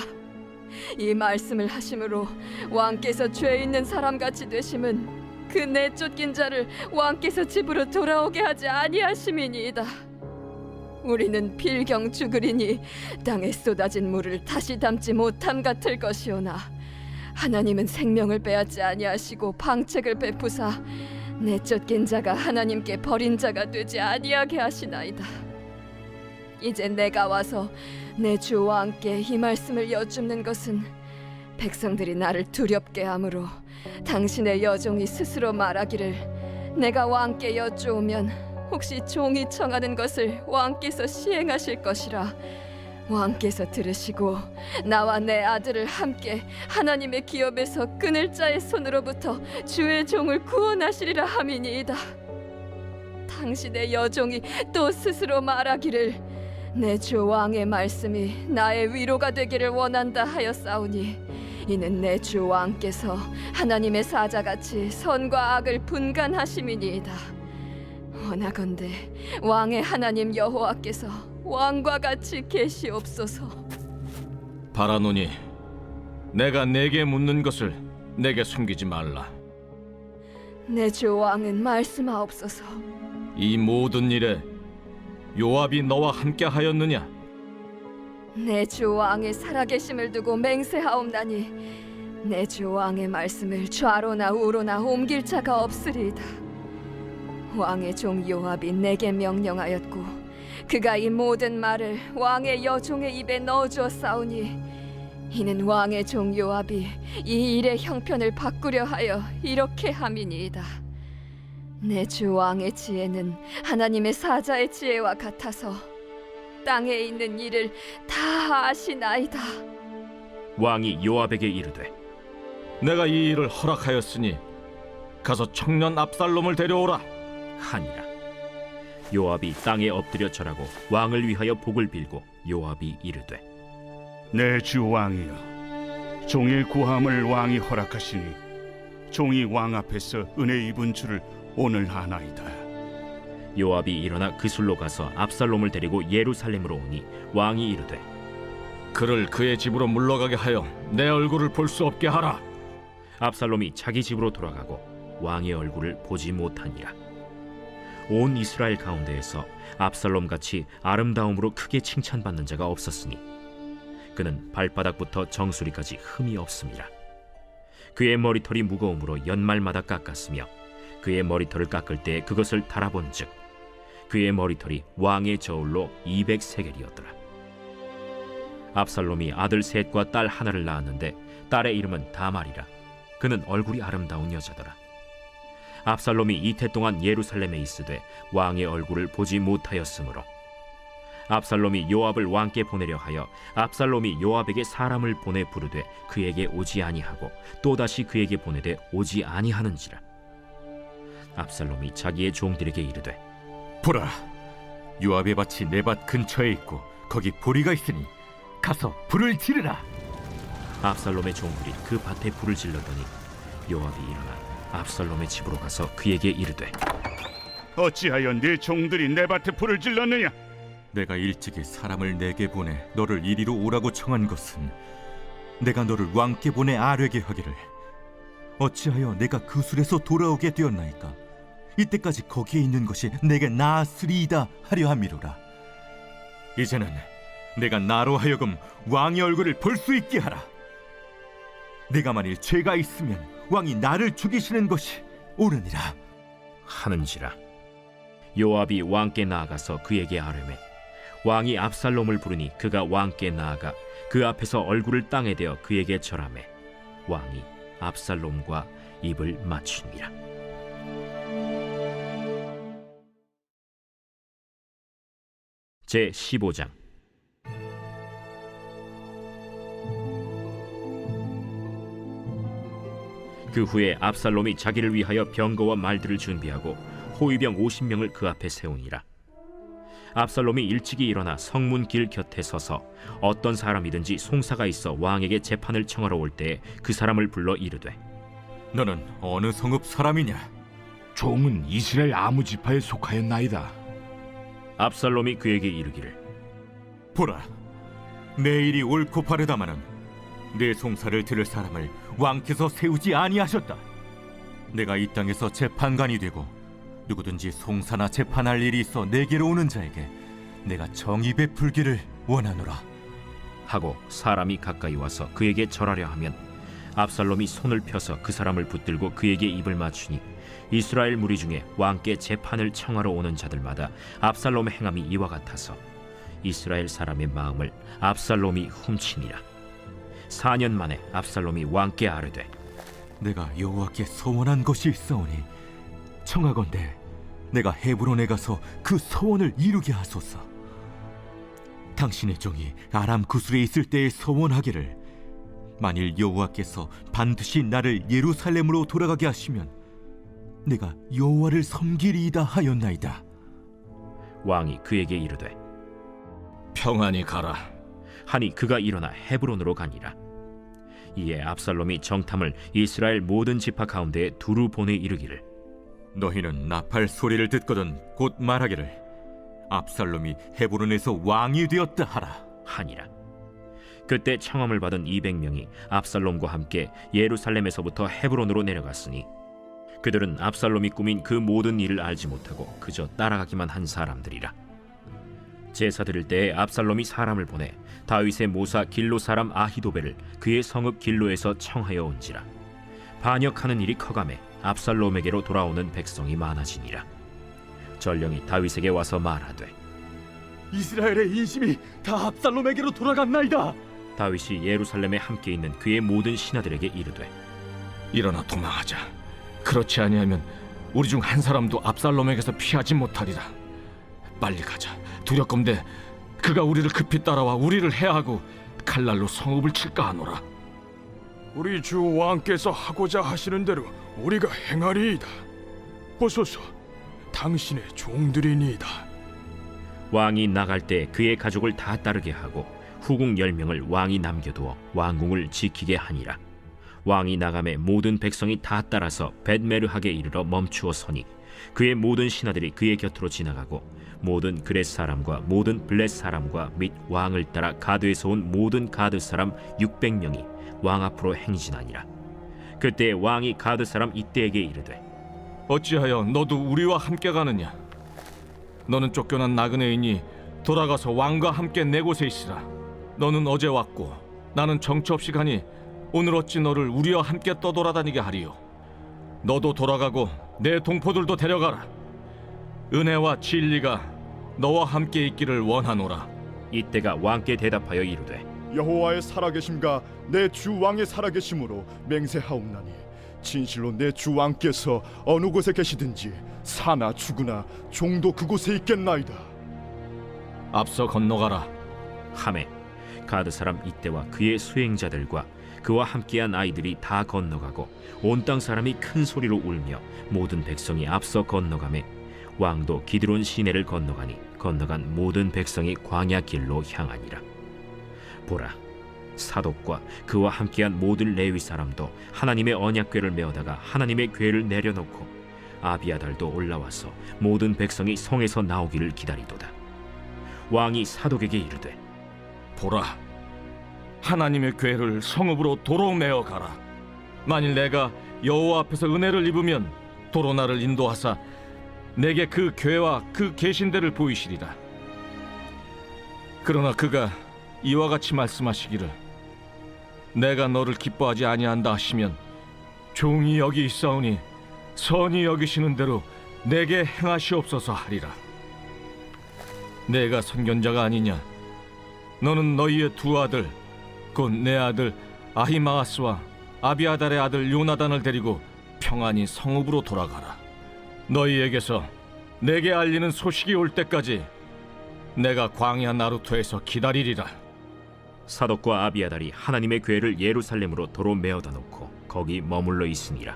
이 말씀을 하심으로 왕께서 죄 있는 사람같이 되심은 그 내쫓긴 자를 왕께서 집으로 돌아오게 하지 아니하심이니이다. 우리는 필경 죽으리니 땅에 쏟아진 물을 다시 담지 못함 같을 것이오나 하나님은 생명을 빼앗지 아니하시고 방책을 베푸사 내쫓긴 자가 하나님께 버린 자가 되지 아니하게 하시나이다. 이제 내가 와서 내 주 왕께 이 말씀을 여쭙는 것은 백성들이 나를 두렵게 하므로 당신의 여종이 스스로 말하기를 내가 왕께 여쭈오면 혹시 종이 청하는 것을 왕께서 시행하실 것이라 왕께서 들으시고 나와 내 아들을 함께 하나님의 기업에서 끊을 자의 손으로부터 주의 종을 구원하시리라 함이니이다. 당신의 여종이 또 스스로 말하기를 내 주 왕의 말씀이 나의 위로가 되기를 원한다 하였사오니 이는 내 주 왕께서 하나님의 사자같이 선과 악을 분간하심이니이다. 원하건대 왕의 하나님 여호와께서 왕과 같이 계시옵소서. 바라노니 내가 내게 묻는 것을 내게 숨기지 말라. 내 주 왕은 말씀하옵소서. 이 모든 일에 요압이 너와 함께 하였느냐? 내 주 왕의 살아계심을 두고 맹세하옵나니 내 주 왕의 말씀을 좌로나 우로나 옮길 자가 없으리이다. 왕의 종 요압이 내게 명령하였고 그가 이 모든 말을 왕의 여종의 입에 넣어주었사오니 이는 왕의 종 요압이 이 일의 형편을 바꾸려 하여 이렇게 함이니이다. 내 주 왕의 지혜는 하나님의 사자의 지혜와 같아서 땅에 있는 일을 다 아시나이다. 왕이 요압에게 이르되 내가 이 일을 허락하였으니 가서 청년 압살롬을 데려오라 하니라. 요압이 땅에 엎드려 절하고 왕을 위하여 복을 빌고 요압이 이르되 내 주 왕이여, 종의 구함을 왕이 허락하시니 종이 왕 앞에서 은혜 입은 줄을 오늘 아나이다. 요압이 일어나 그술로 가서 압살롬을 데리고 예루살렘으로 오니 왕이 이르되 그를 그의 집으로 물러가게 하여 내 얼굴을 볼 수 없게 하라. 압살롬이 자기 집으로 돌아가고 왕의 얼굴을 보지 못하니라. 온 이스라엘 가운데에서 압살롬같이 아름다움으로 크게 칭찬받는 자가 없었으니 그는 발바닥부터 정수리까지 흠이 없음이라. 그의 머리털이 무거움으로 연말마다 깎았으며 그의 머리털을 깎을 때 그것을 달아본즉 그의 머리털이 왕의 저울로 200세겔이었더라. 압살롬이 아들 셋과 딸 하나를 낳았는데 딸의 이름은 다말이라. 그는 얼굴이 아름다운 여자더라. 압살롬이 이태 동안 예루살렘에 있으되 왕의 얼굴을 보지 못하였으므로 압살롬이 요압을 왕께 보내려 하여 압살롬이 요압에게 사람을 보내 부르되 그에게 오지 아니하고 또다시 그에게 보내되 오지 아니하는지라. 압살롬이 자기의 종들에게 이르되 보라, 요압의 밭이 내 밭 근처에 있고 거기 보리가 있으니 가서 불을 지르라. 압살롬의 종들이 그 밭에 불을 질렀더니 요압이 일어나 압살롬의 집으로 가서 그에게 이르되 어찌하여 네 종들이 내 밭에 불을 질렀느냐? 내가 일찍이 사람을 내게 보내 너를 이리로 오라고 청한 것은 내가 너를 왕께 보내 아뢰게 하기를 어찌하여 내가 그 술에서 돌아오게 되었나이까? 이때까지 거기에 있는 것이 내게 나았으리이다 하려 함이로라. 이제는 내가 나로 하여금 왕의 얼굴을 볼 수 있게 하라. 내가 만일 죄가 있으면 왕이 나를 죽이시는 것이 옳으니라 하는지라. 요압이 왕께 나아가서 그에게 아뢰매 왕이 압살롬을 부르니 그가 왕께 나아가 그 앞에서 얼굴을 땅에 대어 그에게 절하매 왕이 압살롬과 입을 맞추니라. 제 15장. 그 후에 압살롬이 자기를 위하여 병거와 말들을 준비하고 호위병 50명을 그 앞에 세우니라. 압살롬이 일찍이 일어나 성문 길 곁에 서서 어떤 사람이든지 송사가 있어 왕에게 재판을 청하러 올 때에 그 사람을 불러 이르되 너는 어느 성읍 사람이냐? 종은 이스라엘 아무 지파에 속하였나이다. 압살롬이 그에게 이르기를 보라, 내 일이 옳고 바르다마는 내 송사를 들을 사람을 왕께서 세우지 아니하셨다. 내가 이 땅에서 재판관이 되고 누구든지 송사나 재판할 일이 있어 내게로 오는 자에게 내가 정의 베풀기를 원하노라 하고 사람이 가까이 와서 그에게 절하려 하면 압살롬이 손을 펴서 그 사람을 붙들고 그에게 입을 맞추니 이스라엘 무리 중에 왕께 재판을 청하러 오는 자들마다 압살롬의 행함이 이와 같아서 이스라엘 사람의 마음을 압살롬이 훔치니라. 4년 만에 압살롬이 왕께 아뢰되 내가 여호와께 소원한 것이 있사오니 청하건대 내가 헤브론에 가서 그 소원을 이루게 하소서. 당신의 종이 아람 구술에 있을 때에 소원하기를 만일 여호와께서 반드시 나를 예루살렘으로 돌아가게 하시면 내가 여호와를 섬기리이다 하였나이다. 왕이 그에게 이르되 평안히 가라 하니 그가 일어나 헤브론으로 가니라. 이에 압살롬이 정탐을 이스라엘 모든 지파 가운데에 두루 보내 이르기를 너희는 나팔 소리를 듣거든 곧 말하기를 압살롬이 헤브론에서 왕이 되었다 하라 하니라. 그때 청함을 받은 200명이 압살롬과 함께 예루살렘에서부터 헤브론으로 내려갔으니 그들은 압살롬이 꾸민 그 모든 일을 알지 못하고 그저 따라가기만 한 사람들이라. 제사 드릴 때에 압살롬이 사람을 보내 다윗의 모사 길로 사람 아히도벨을 그의 성읍 길로에서 청하여 온지라. 반역하는 일이 커가매 압살롬에게로 돌아오는 백성이 많아지니라. 전령이 다윗에게 와서 말하되 이스라엘의 인심이 다 압살롬에게로 돌아갔나이다. 다윗이 예루살렘에 함께 있는 그의 모든 신하들에게 이르되 일어나 도망하자. 그렇지 아니하면 우리 중 한 사람도 압살롬에게서 피하지 못하리라. 빨리 가자. 두렵건대 그가 우리를 급히 따라와 우리를 해하고 칼날로 성읍을 칠까 하노라. 우리 주 왕께서 하고자 하시는 대로 우리가 행하리이다. 보소서, 당신의 종들이니이다. 왕이 나갈 때 그의 가족을 다 따르게 하고 후궁 10명을 왕이 남겨두어 왕궁을 지키게 하니라. 왕이 나감에 모든 백성이 다 따라서 벳메르하게 이르러 멈추어 서니 그의 모든 신하들이 그의 곁으로 지나가고 모든 그렛 사람과 모든 블렛 사람과 및 왕을 따라 가드에서 온 모든 가드 사람 600명이 왕 앞으로 행진하니라. 그때 왕이 가드 사람 이때에게 이르되 어찌하여 너도 우리와 함께 가느냐? 너는 쫓겨난 나그네이니 돌아가서 왕과 함께 내 곳에 있으라. 너는 어제 왔고 나는 정처 없이 가니 오늘 어찌 너를 우리와 함께 떠돌아다니게 하리요? 너도 돌아가고 내 동포들도 데려가라. 은혜와 진리가 너와 함께 있기를 원하노라. 이때가 왕께 대답하여 이르되 여호와의 살아계심과 내 주 왕의 살아계심으로 맹세하옵나니 진실로 내 주 왕께서 어느 곳에 계시든지 사나 죽으나 종도 그곳에 있겠나이다. 앞서 건너가라 하매 가드 사람 이때와 그의 수행자들과 그와 함께한 아이들이 다 건너가고 온 땅 사람이 큰 소리로 울며 모든 백성이 앞서 건너가매 왕도 기드론 시내를 건너가니 건너간 모든 백성이 광야 길로 향하니라. 보라, 사독과 그와 함께한 모든 레위 사람도 하나님의 언약궤를 메어다가 하나님의 궤를 내려놓고 아비아달도 올라와서 모든 백성이 성에서 나오기를 기다리도다. 왕이 사독에게 이르되 보라, 하나님의 궤를 성읍으로 도로 메어 가라. 만일 내가 여호와 앞에서 은혜를 입으면 도로 나를 인도하사 내게 그 궤와 그 계신대를 보이시리라. 그러나 그가 이와 같이 말씀하시기를 내가 너를 기뻐하지 아니한다 하시면 종이 여기 있사오니 선히 여기시는 대로 내게 행하시옵소서 하리라. 내가 선견자가 아니냐? 너는 너희의 두 아들 곧 내 아들 아히마아스와 아비아달의 아들 요나단을 데리고 평안히 성읍으로 돌아가라. 너희에게서 내게 알리는 소식이 올 때까지 내가 광야 나루토에서 기다리리라. 사독과 아비아달이 하나님의 궤를 예루살렘으로 도로 메어다 놓고 거기 머물러 있으니라.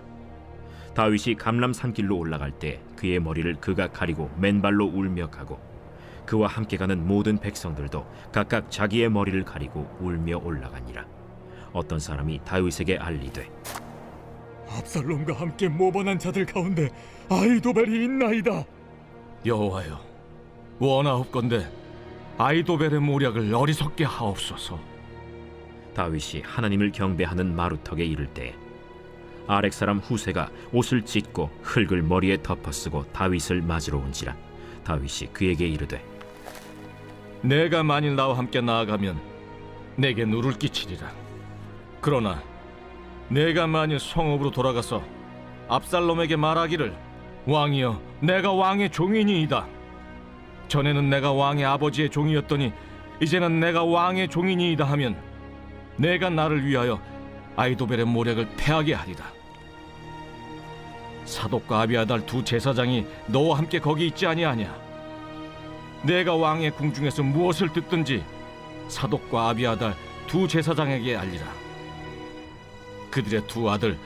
다윗이 감람 산길로 올라갈 때 그의 머리를 그가 가리고 맨발로 울며 가고 그와 함께 가는 모든 백성들도 각각 자기의 머리를 가리고 울며 올라가니라. 어떤 사람이 다윗에게 알리되 압살롬과 함께 모반한 자들 가운데 아히도벨이 있나이다. 여호와여, 원하옵건대 아히도벨의 모략을 어리석게 하옵소서. 다윗이 하나님을 경배하는 마루턱에 이를 때 아렉 사람 후세가 옷을 찢고 흙을 머리에 덮어쓰고 다윗을 맞으러 온지라. 다윗이 그에게 이르되 내가 만일 나와 함께 나아가면 내게 누를 끼치리라. 그러나 내가 만일 성읍으로 돌아가서 압살롬에게 말하기를 왕이여, 내가 왕의 종이니이다. 전에는 내가 왕의 아버지의 종이었더니 이제는 내가 왕의 종이니이다 하면 내가 나를 위하여 아히도벨의 모략을 패하게 하리라. 사독과 아비아달 두 제사장이 너와 함께 거기 있지 아니하냐? 내가 왕의 궁중에서 무엇을 듣든지 사독과 아비아달 두 제사장에게 알리라. 그들의 두 아들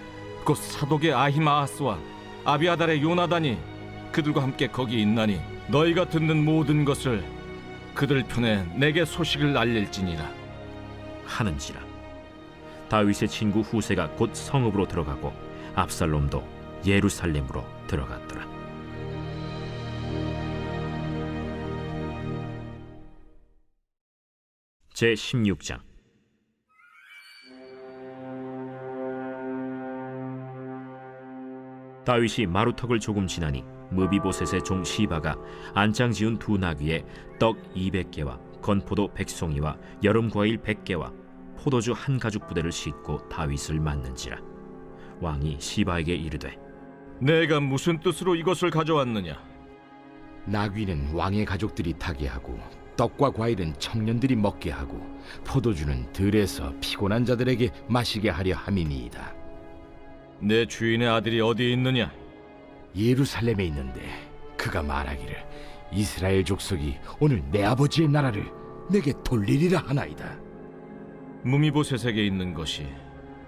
곧 사독의 아히마아스와 아비아달의 요나단이 그들과 함께 거기 있나니 너희가 듣는 모든 것을 그들 편에 내게 소식을 알릴지니라 하는지라. 다윗의 친구 후세가 곧 성읍으로 들어가고 압살롬도 예루살렘으로 들어갔더라. 제 16장. 다윗이 마루턱을 조금 지나니 무비보셋의 종 시바가 안장 지은 두 나귀에 떡 200개와 건포도 100송이와 여름 과일 100개와 포도주 한 가죽 부대를 싣고 다윗을 맞는지라. 왕이 시바에게 이르되 내가 무슨 뜻으로 이것을 가져왔느냐? 나귀는 왕의 가족들이 타게 하고 떡과 과일은 청년들이 먹게 하고 포도주는 들에서 피곤한 자들에게 마시게 하려 함이니이다. 내 주인의 아들이 어디에 있느냐? 예루살렘에 있는데 그가 말하기를 이스라엘 족속이 오늘 내 아버지의 나라를 내게 돌리리라 하나이다. 무미보셋에게 있는 것이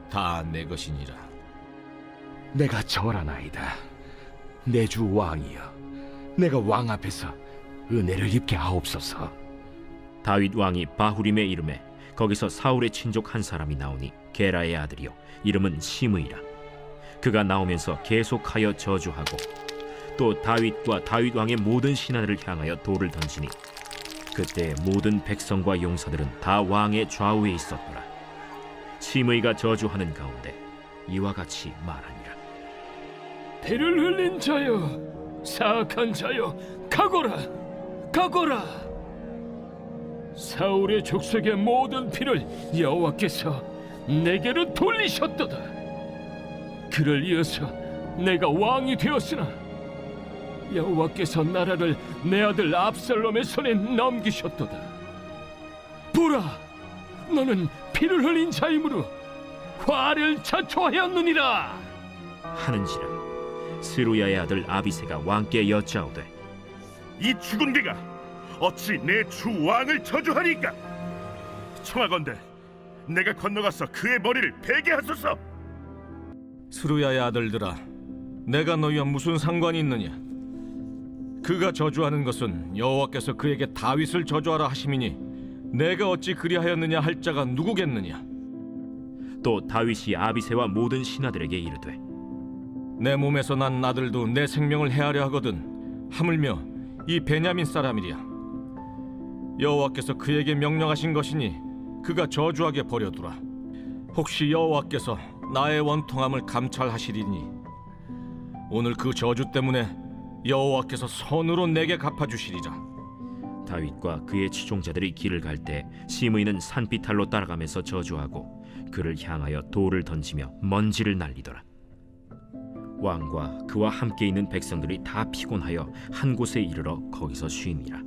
다 내 것이니라. 내가 절하나이다. 내 주 왕이여, 내가 왕 앞에서 은혜를 입게 하옵소서. 다윗 왕이 바후림에 이름에 거기서 사울의 친족 한 사람이 나오니 게라의 아들이요 이름은 시므이라. 그가 나오면서 계속하여 저주하고 또 다윗과 다윗 왕의 모든 신하들을 향하여 돌을 던지니 그때 모든 백성과 용사들은 다 왕의 좌우에 있었더라. 시므이가 저주하는 가운데 이와 같이 말하니라. 피를 흘린 자여, 사악한 자여, 가거라, 가거라. 사울의 족속의 모든 피를 여호와께서 내게로 돌리셨도다. 그를 이어서 내가 왕이 되었으나 여호와께서 나라를 내 아들 압살롬의 손에 넘기셨도다. 보라, 너는 피를 흘린 자이므로 화를 자초하였느니라 하는지라. 스루야의 아들 아비새가 왕께 여짜오되 이 죽은 개가 어찌 내 주 왕을 저주하리까? 청하건대 내가 건너가서 그의 머리를 베게 하소서. 스루야의 아들들아, 내가 너희와 무슨 상관이 있느냐? 그가 저주하는 것은 여호와께서 그에게 다윗을 저주하라 하심이니 내가 어찌 그리하였느냐 할 자가 누구겠느냐? 또 다윗이 아비새와 모든 신하들에게 이르되 내 몸에서 난 아들도 내 생명을 해하려 하거든 하물며 이 베냐민 사람이랴. 여호와께서 그에게 명령하신 것이니 그가 저주하게 버려두라. 혹시 여호와께서 나의 원통함을 감찰하시리니 오늘 그 저주 때문에 여호와께서 선으로 내게 갚아주시리라. 다윗과 그의 추종자들이 길을 갈 때 시므이는 산비탈로 따라가면서 저주하고 그를 향하여 돌을 던지며 먼지를 날리더라. 왕과 그와 함께 있는 백성들이 다 피곤하여 한 곳에 이르러 거기서 쉼이라.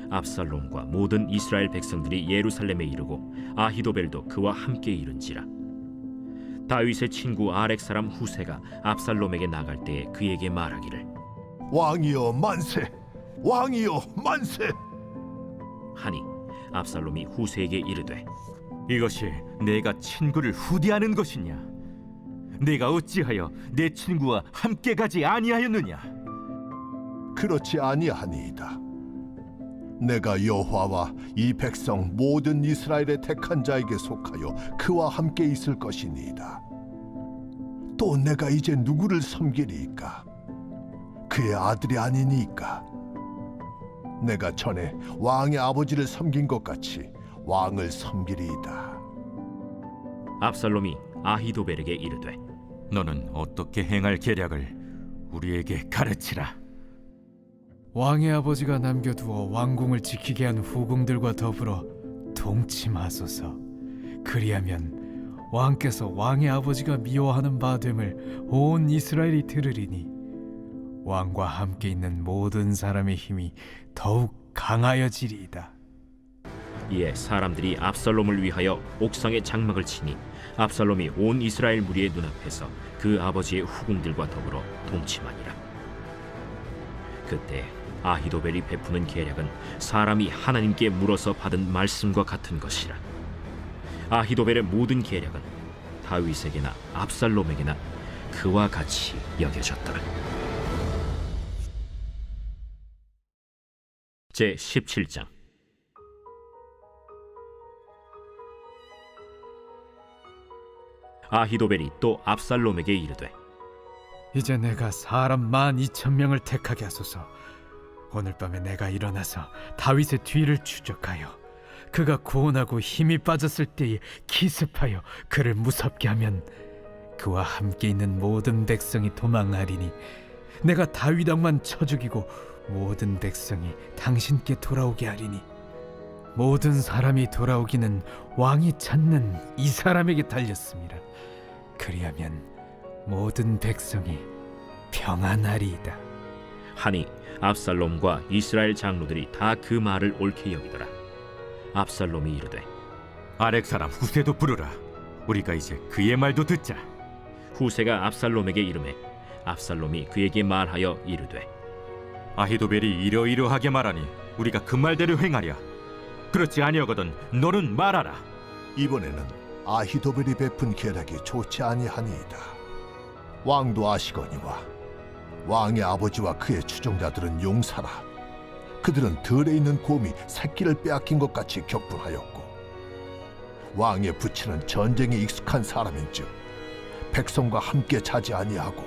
압살롬과 모든 이스라엘 백성들이 예루살렘에 이르고 아히도벨도 그와 함께 이른지라. 다윗의 친구 아렉 사람 후세가 압살롬에게 나갈 때에 그에게 말하기를 왕이여 만세, 왕이여 만세 하니 압살롬이 후세에게 이르되 이것이 내가 친구를 후대하는 것이냐? 내가 어찌하여 내 친구와 함께 가지 아니하였느냐? 그렇지 아니하니이다. 내가 여호와와 이 백성 모든 이스라엘의 택한 자에게 속하여 그와 함께 있을 것이니이다. 또 내가 이제 누구를 섬기리이까? 그의 아들이 아니니까. 내가 전에 왕의 아버지를 섬긴 것 같이 왕을 섬기리이다. 압살롬이 아히도벨에게 이르되 너는 어떻게 행할 계략을 우리에게 가르치라. 왕의 아버지가 남겨두어 왕궁을 지키게 한 후궁들과 더불어 동침하소서. 그리하면 왕께서 왕의 아버지가 미워하는 바 됨을 온 이스라엘이 들으리니 왕과 함께 있는 모든 사람의 힘이 더욱 강하여지리이다. 이에 사람들이 압살롬을 위하여 옥상에 장막을 치니 압살롬이 온 이스라엘 무리의 눈앞에서 그 아버지의 후궁들과 더불어 동침하니라. 그때 아히도벨이 베푸는 계략은 사람이 하나님께 물어서 받은 말씀과 같은 것이라. 아히도벨의 모든 계략은 다윗에게나 압살롬에게나 그와 같이 여겨졌더라. 제 17장. 아히도벨이 또 압살롬에게 이르되, 이제 내가 사람 12,000명을 택하게 하소서. 오늘 밤에 내가 일어나서 다윗의 뒤를 추적하여 그가 고온하고 힘이 빠졌을 때에 기습하여 그를 무섭게 하면 그와 함께 있는 모든 백성이 도망하리니 내가 다윗 왕만 쳐 죽이고 모든 백성이 당신께 돌아오게 하리니 모든 사람이 돌아오기는 왕이 찾는 이 사람에게 달렸습니다. 그리하면 모든 백성이 평안하리이다. 하니 압살롬과 이스라엘 장로들이 다 그 말을 옳게 여기더라. 압살롬이 이르되, 아렉 사람 후세도 부르라. 우리가 이제 그의 말도 듣자. 후세가 압살롬에게 이르매 압살롬이 그에게 말하여 이르되, 아히도벨이 이러이러하게 말하니 우리가 그 말대로 행하랴. 그렇지 아니하거든 너는 말하라. 이번에는 아히도벨이 베푼 계략이 좋지 아니하니이다. 왕도 아시거니와 왕의 아버지와 그의 추종자들은 용사라. 그들은 들에 있는 곰이 새끼를 빼앗긴 것 같이 격분하였고 왕의 부친은 전쟁에 익숙한 사람인즉 백성과 함께 자지 아니하고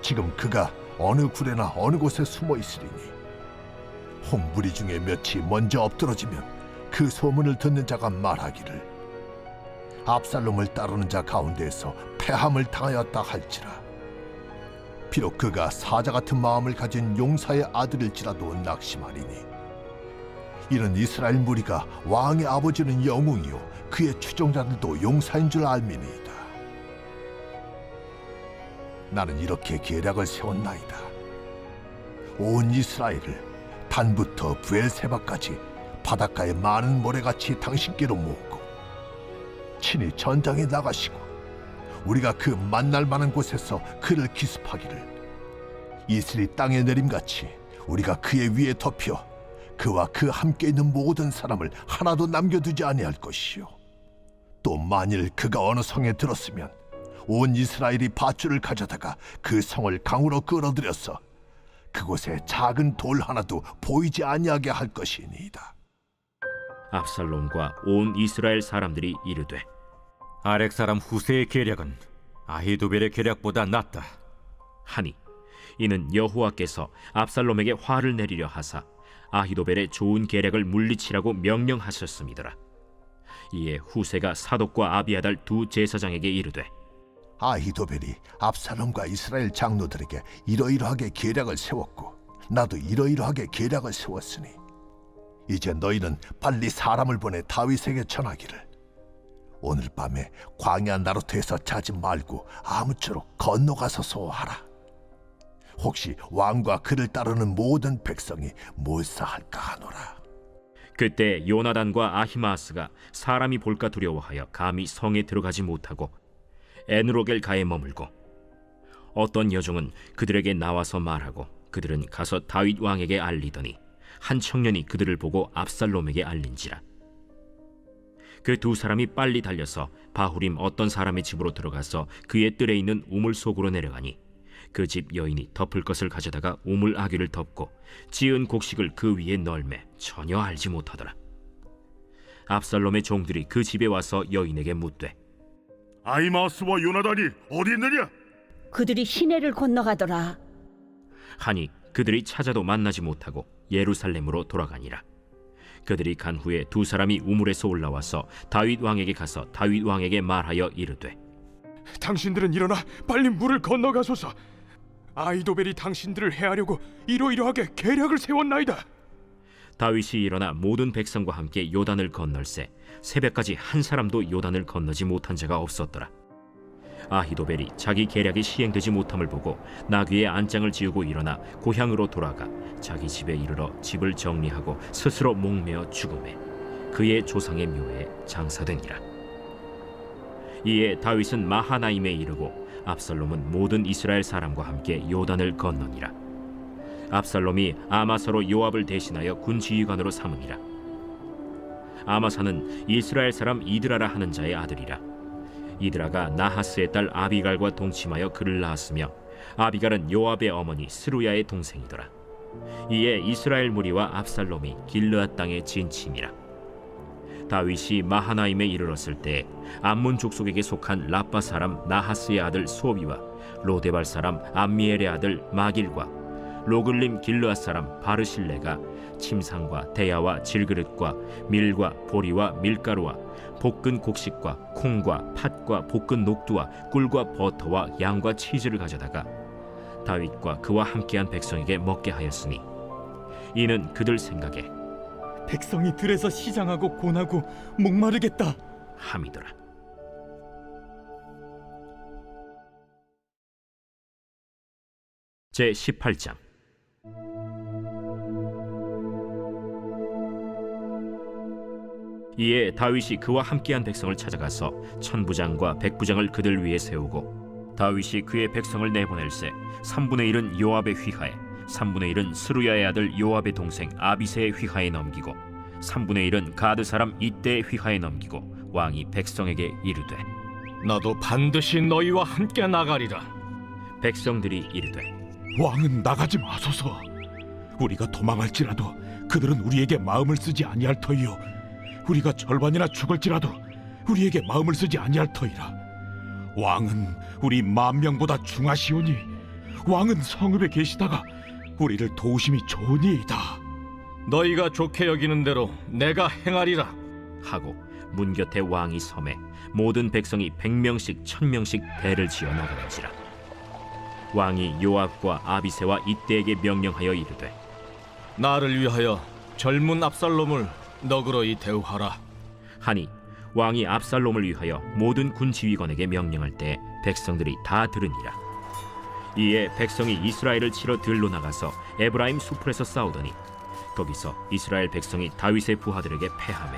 지금 그가 어느 굴에나 어느 곳에 숨어 있으리니 홍무리 중에 몇이 먼저 엎드러지면 그 소문을 듣는 자가 말하기를 압살롬을 따르는 자 가운데에서 패함을 당하였다 할지라. 비록 그가 사자 같은 마음을 가진 용사의 아들일지라도 낙심하리니 이는 이스라엘 무리가 왕의 아버지는 영웅이요 그의 추종자들도 용사인 줄 알미니이다. 나는 이렇게 계략을 세웠나이다. 온 이스라엘을 단부터 부엘세바까지 바닷가의 많은 모래같이 당신께로 모으고 친히 전장에 나가시고 우리가 그 만날 만한 곳에서 그를 기습하기를 이슬이 땅에 내림같이 우리가 그의 위에 덮여 그와 그 함께 있는 모든 사람을 하나도 남겨두지 아니할 것이요 또 만일 그가 어느 성에 들었으면 온 이스라엘이 밧줄을 가져다가 그 성을 강으로 끌어들여서 그곳에 작은 돌 하나도 보이지 아니하게 할 것이니이다. 압살롬과 온 이스라엘 사람들이 이르되, 아렉 사람 후세의 계략은 아히도벨의 계략보다 낫다 하니 이는 여호와께서 압살롬에게 화를 내리려 하사 아히도벨의 좋은 계략을 물리치라고 명령하셨음이더라. 이에 후세가 사독과 아비아달 두 제사장에게 이르되, 아히도벨이 압살롬과 이스라엘 장로들에게 이러이러하게 계략을 세웠고 나도 이러이러하게 계략을 세웠으니 이제 너희는 빨리 사람을 보내 다윗에게 전하기를 오늘 밤에 광야 나루트에서 자지 말고 아무쪼록 건너가서 소하라. 혹시 왕과 그를 따르는 모든 백성이 몰사할까 하노라. 그때 요나단과 아히마아스가 사람이 볼까 두려워하여 감히 성에 들어가지 못하고 에누로겔가에 머물고 어떤 여종은 그들에게 나와서 말하고 그들은 가서 다윗 왕에게 알리더니 한 청년이 그들을 보고 압살롬에게 알린지라. 그 두 사람이 빨리 달려서 바후림 어떤 사람의 집으로 들어가서 그의 뜰에 있는 우물 속으로 내려가니 그 집 여인이 덮을 것을 가져다가 우물 아귀를 덮고 지은 곡식을 그 위에 널매 전혀 알지 못하더라. 압살롬의 종들이 그 집에 와서 여인에게 묻되, 아히마아스와 요나단이 어디 있느냐? 그들이 시내를 건너가더라 하니 그들이 찾아도 만나지 못하고 예루살렘으로 돌아가니라. 그들이 간 후에 두 사람이 우물에서 올라와서 다윗 왕에게 가서 다윗 왕에게 말하여 이르되, 당신들은 일어나 빨리 물을 건너가소서. 아히도벨이 당신들을 해하려고 이러이러하게 계략을 세웠나이다. 다윗이 일어나 모든 백성과 함께 요단을 건널새 새벽까지 한 사람도 요단을 건너지 못한 자가 없었더라. 아히도벨이 자기 계략이 시행되지 못함을 보고 나귀의 안장을 지우고 일어나 고향으로 돌아가 자기 집에 이르러 집을 정리하고 스스로 목매어 죽음에 그의 조상의 묘에 장사되니라. 이에 다윗은 마하나임에 이르고 압살롬은 모든 이스라엘 사람과 함께 요단을 건너니라. 압살롬이 아마사로 요압을 대신하여 군 지휘관으로 삼으니라. 아마사는 이스라엘 사람 이드라라 하는 자의 아들이라. 이드라가 나하스의 딸 아비갈과 동침하여 그를 낳았으며 아비갈은 요압의 어머니 스루야의 동생이더라. 이에 이스라엘 무리와 압살롬이 길르앗 땅에 진침이라. 다윗이 마하나임에 이르렀을 때 암몬 족속에게 속한 라빠 사람 나하스의 아들 소비와 로데발 사람 암미엘의 아들 마길과 로글림 길르앗 사람 바르실레가 침상과 대야와 질그릇과 밀과 보리와 밀가루와 볶은 곡식과 콩과 팥과 볶은 녹두와 꿀과 버터와 양과 치즈를 가져다가 다윗과 그와 함께한 백성에게 먹게 하였으니 이는 그들 생각에 백성이 들에서 시장하고 곤하고 목마르겠다 함이더라. 제 18장. 이에 다윗이 그와 함께한 백성을 찾아가서 천부장과 백부장을 그들 위에 세우고 다윗이 그의 백성을 내보낼세 3분의 1은 요압의 휘하에 3분의 1은 스루야의 아들 요압의 동생 아비새의 휘하에 넘기고 3분의 1은 가드 사람 이때의 휘하에 넘기고 왕이 백성에게 이르되 나도 반드시 너희와 함께 나가리라. 백성들이 이르되 왕은 나가지 마소서. 우리가 도망할지라도 그들은 우리에게 마음을 쓰지 아니할 터이요 우리가 절반이나 죽을지라도 우리에게 마음을 쓰지 아니할 터이라. 왕은 우리 10,000명보다 중하시오니 왕은 성읍에 계시다가 우리를 도우심이 좋으니이다. 너희가 좋게 여기는 대로 내가 행하리라 하고 문 곁에 왕이 섬에 모든 백성이 100명씩 1000명씩 대를 지어 나가는지라. 왕이 요압과 아비새와 이때에게 명령하여 이르되 나를 위하여 젊은 압살롬을 너그러이 대우하라 하니 왕이 압살롬을 위하여 모든 군 지휘관에게 명령할 때 백성들이 다 들으니라. 이에 백성이 이스라엘을 치러 들로 나가서 에브라임 수풀에서 싸우더니 거기서 이스라엘 백성이 다윗의 부하들에게 패하매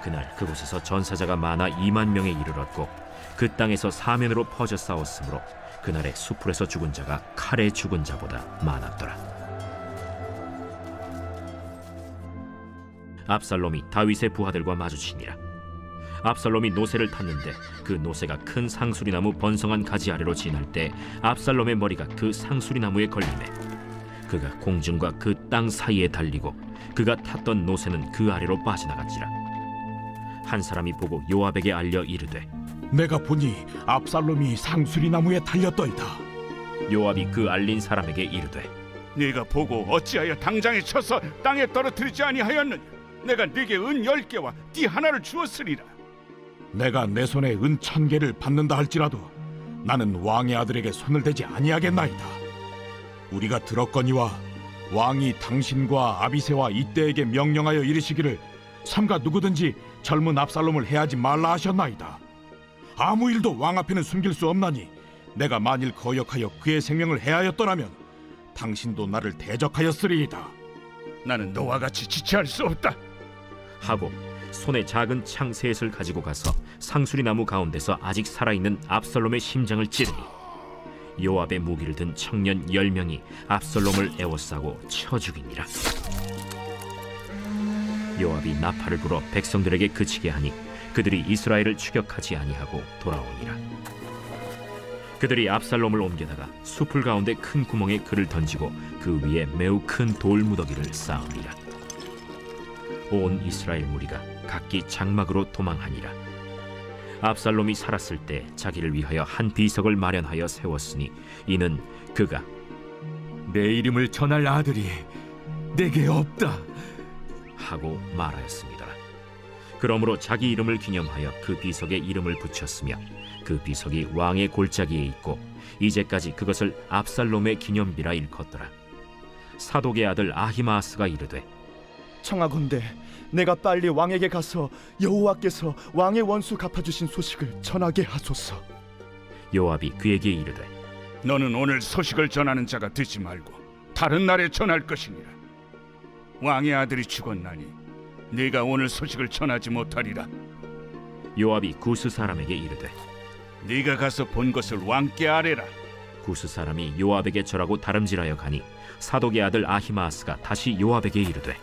그날 그곳에서 전사자가 많아 20,000명에 이르렀고 그 땅에서 사면으로 퍼져 싸웠으므로 그날의 수풀에서 죽은 자가 칼에 죽은 자보다 많았더라. 압살롬이 다윗의 부하들과 마주치니라. 압살롬이 노새를 탔는데 그 노새가 큰 상수리나무 번성한 가지 아래로 지날 때 압살롬의 머리가 그 상수리나무에 걸리매 그가 공중과 그 땅 사이에 달리고 그가 탔던 노새는 그 아래로 빠져나갔지라. 한 사람이 보고 요압에게 알려 이르되 내가 보니 압살롬이 상수리 나무에 달렸더이다. 요압이 그 알린 사람에게 이르되 네가 보고 어찌하여 당장에 쳐서 땅에 떨어뜨리지 아니하였느냐? 내가 네게 은 10개와 띠 하나를 주었으리라. 내가 내 손에 은 1,000개를 받는다 할지라도 나는 왕의 아들에게 손을 대지 아니하겠나이다. 우리가 들었거니와 왕이 당신과 아비새와 이때에게 명령하여 이르시기를 삼가 누구든지 젊은 압살롬을 해하지 말라 하셨나이다. 아무 일도 왕 앞에는 숨길 수 없나니 내가 만일 거역하여 그의 생명을 해하였더라면 당신도 나를 대적하였으리이다. 나는 너와 같이 지체할 수 없다 하고 손에 작은 창 셋을 가지고 가서 상수리 나무 가운데서 아직 살아있는 압살롬의 심장을 찌르니 요압의 무기를 든 청년 10명이 압살롬을 에워싸고 쳐 죽이니라. 요압이 나팔을 불어 백성들에게 그치게 하니 그들이 이스라엘을 추격하지 아니하고 돌아오니라. 그들이 압살롬을 옮겨다가 숲을 가운데 큰 구멍에 그를 던지고 그 위에 매우 큰 돌무더기를 쌓으니라. 온 이스라엘 무리가 각기 장막으로 도망하니라. 압살롬이 살았을 때 자기를 위하여 한 비석을 마련하여 세웠으니 이는 그가 내 이름을 전할 아들이 내게 없다 하고 말하였습니다. 그러므로 자기 이름을 기념하여 그 비석에 이름을 붙였으며 그 비석이 왕의 골짜기에 있고 이제까지 그것을 압살롬의 기념비라 일컫더라. 사독의 아들 아히마아스가 이르되 청하건대 내가 빨리 왕에게 가서 여호와께서 왕의 원수 갚아주신 소식을 전하게 하소서. 요압이 그에게 이르되 너는 오늘 소식을 전하는 자가 되지 말고 다른 날에 전할 것이니라. 왕의 아들이 죽었나니 네가 오늘 소식을 전하지 못하리라. 요압이 구스 사람에게 이르되 네가 가서 본 것을 왕께 아뢰라. 구스 사람이 요압에게 절하고 다름질하여 가니 사독의 아들 아히마아스가 다시 요압에게 이르되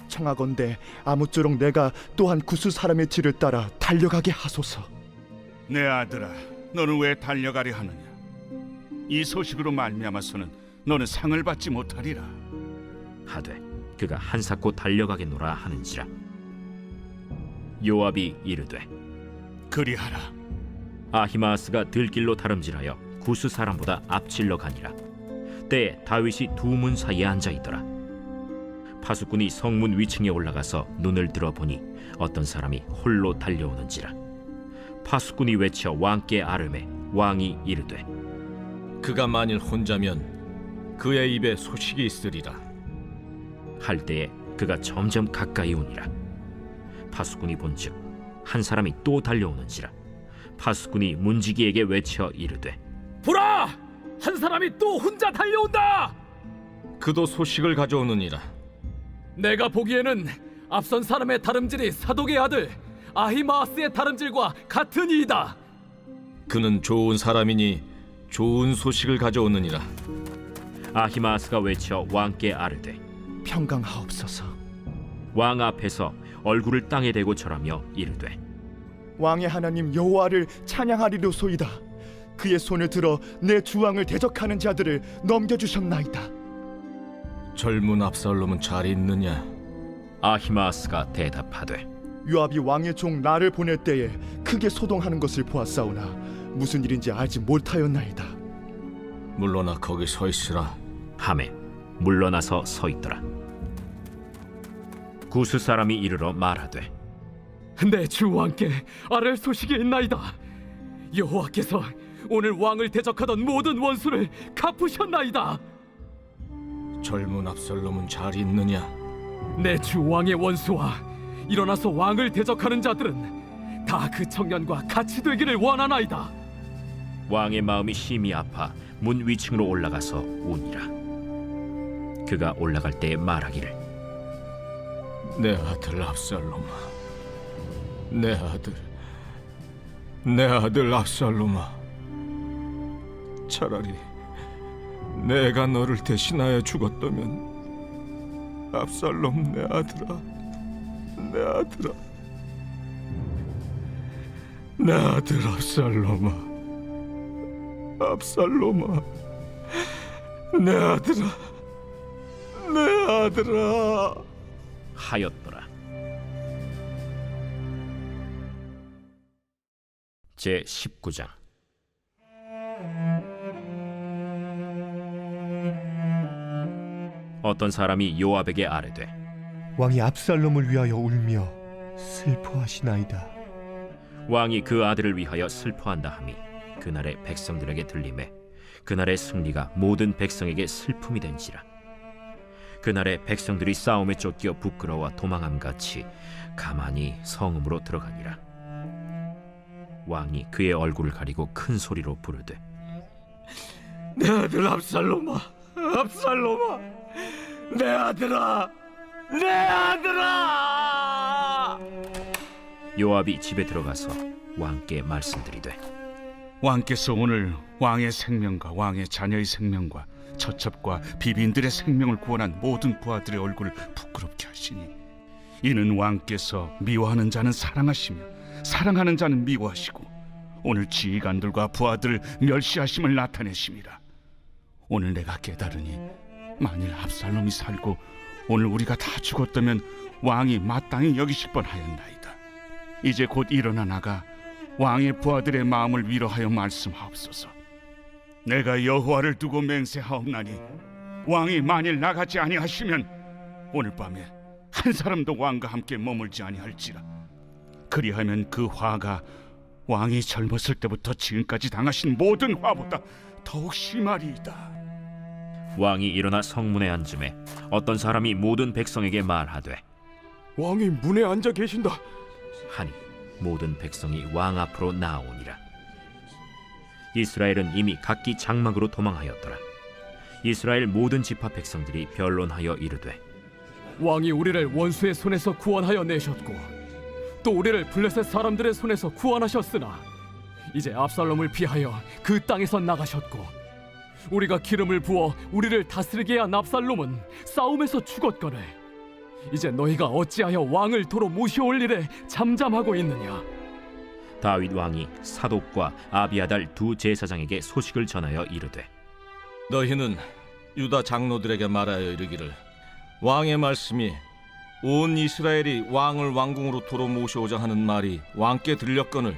청하건대 아무쪼록 내가 또한 구스 사람의 뒤를 따라 달려가게 하소서. 내 아들아, 너는 왜 달려가려 하느냐? 이 소식으로 말미암아서는 너는 상을 받지 못하리라. 하되 그가 한사코 달려가겠노라 하는지라. 요압이 이르되 그리하라. 아히마아스가 들길로 다름질하여 구스 사람보다 앞질러 가니라. 때에 다윗이 두 문 사이에 앉아 있더라. 파수꾼이 성문 위층에 올라가서 눈을 들어보니 어떤 사람이 홀로 달려오는지라. 파수꾼이 외쳐 왕께 아뢰매 왕이 이르되 그가 만일 혼자면 그의 입에 소식이 있으리라. 할 때에 그가 점점 가까이 오니라. 파수꾼이 본즉 한 사람이 또 달려오는지라. 파수꾼이 문지기에게 외쳐 이르되 보라! 한 사람이 또 혼자 달려온다! 그도 소식을 가져오느니라. 내가 보기에는 앞선 사람의 다름질이 사독의 아들 아히마아스의 다름질과 같은 이이다. 그는 좋은 사람이니 좋은 소식을 가져오느니라. 아히마아스가 외쳐 왕께 아뢰되 평강하옵소서. 왕 앞에서 얼굴을 땅에 대고 절하며 이르되 왕의 하나님 여호와를 찬양하리로소이다. 그의 손을 들어 내 주왕을 대적하는 자들을 넘겨주셨나이다. 젊은 압살롬은 잘 있느냐? 아히마아스가 대답하되 요압이 왕의 종 나를 보낼 때에 크게 소동하는 것을 보았사오나 무슨 일인지 알지 못하였나이다. 물러나 거기 서 있으라 하매 물러나서 서 있더라. 구스 사람이 이르러 말하되 내 주 왕께 아랠 소식이 있나이다. 여호와께서 오늘 왕을 대적하던 모든 원수를 갚으셨나이다. 젊은 압살롬은 잘 있느냐? 내 주 왕의 원수와 일어나서 왕을 대적하는 자들은 다 그 청년과 같이 되기를 원하나이다. 왕의 마음이 심히 아파 문 위층으로 올라가서 우니라. 그가 올라갈 때에 말하기를 내 아들 압살롬아, 내 아들 압살롬아, 차라리 내가 너를 대신하여 죽었다면 압살롬 내 아들아, 내 아들 압살롬아, 내 아들아 하였더라. 제 19장. 어떤 사람이 요압에게 아뢰되 왕이 압살롬을 위하여 울며 슬퍼하시나이다. 왕이 그 아들을 위하여 슬퍼한다 하니 그날의 백성들에게 들리매 그날의 승리가 모든 백성에게 슬픔이 된지라. 그날의 백성들이 싸움에 쫓겨 부끄러워 도망함같이 가만히 성읍으로 들어가니라. 왕이 그의 얼굴을 가리고 큰 소리로 부르되 내 아들 압살롬아, 내 아들아. 요압이 집에 들어가서 왕께 말씀드리되 왕께서 오늘 왕의 생명과 왕의 자녀의 생명과 처첩과 비빈들의 생명을 구원한 모든 부하들의 얼굴을 부끄럽게 하시니 이는 왕께서 미워하는 자는 사랑하시며 사랑하는 자는 미워하시고 오늘 지휘관들과 부하들을 멸시하심을 나타내심이라. 오늘 내가 깨달으니 만일 압살롬이 살고 오늘 우리가 다 죽었다면 왕이 마땅히 여기실 뻔하였나이다. 이제 곧 일어나 나가 왕의 부하들의 마음을 위로하여 말씀하옵소서. 내가 여호와를 두고 맹세하옵나니 왕이 만일 나가지 아니하시면 오늘 밤에 한 사람도 왕과 함께 머물지 아니할지라. 그리하면 그 화가 왕이 젊었을 때부터 지금까지 당하신 모든 화보다 더욱 심하리이다. 왕이 일어나 성문에 앉음에 어떤 사람이 모든 백성에게 말하되 왕이 문에 앉아 계신다 하니 모든 백성이 왕 앞으로 나아오니라. 이스라엘은 이미 각기 장막으로 도망하였더라. 이스라엘 모든 지파 백성들이 변론하여 이르되 왕이 우리를 원수의 손에서 구원하여 내셨고 또 우리를 블레셋 사람들의 손에서 구원하셨으나 이제 압살롬을 피하여 그 땅에서 나가셨고 우리가 기름을 부어 우리를 다스리게 한 압살롬은 싸움에서 죽었거늘 이제 너희가 어찌하여 왕을 도로 모셔올 일에 잠잠하고 있느냐. 다윗 왕이 사독과 아비아달 두 제사장에게 소식을 전하여 이르되 너희는 유다 장로들에게 말하여 이르기를 왕의 말씀이 온 이스라엘이 왕을 왕궁으로 도로 모셔오자 하는 말이 왕께 들렸거늘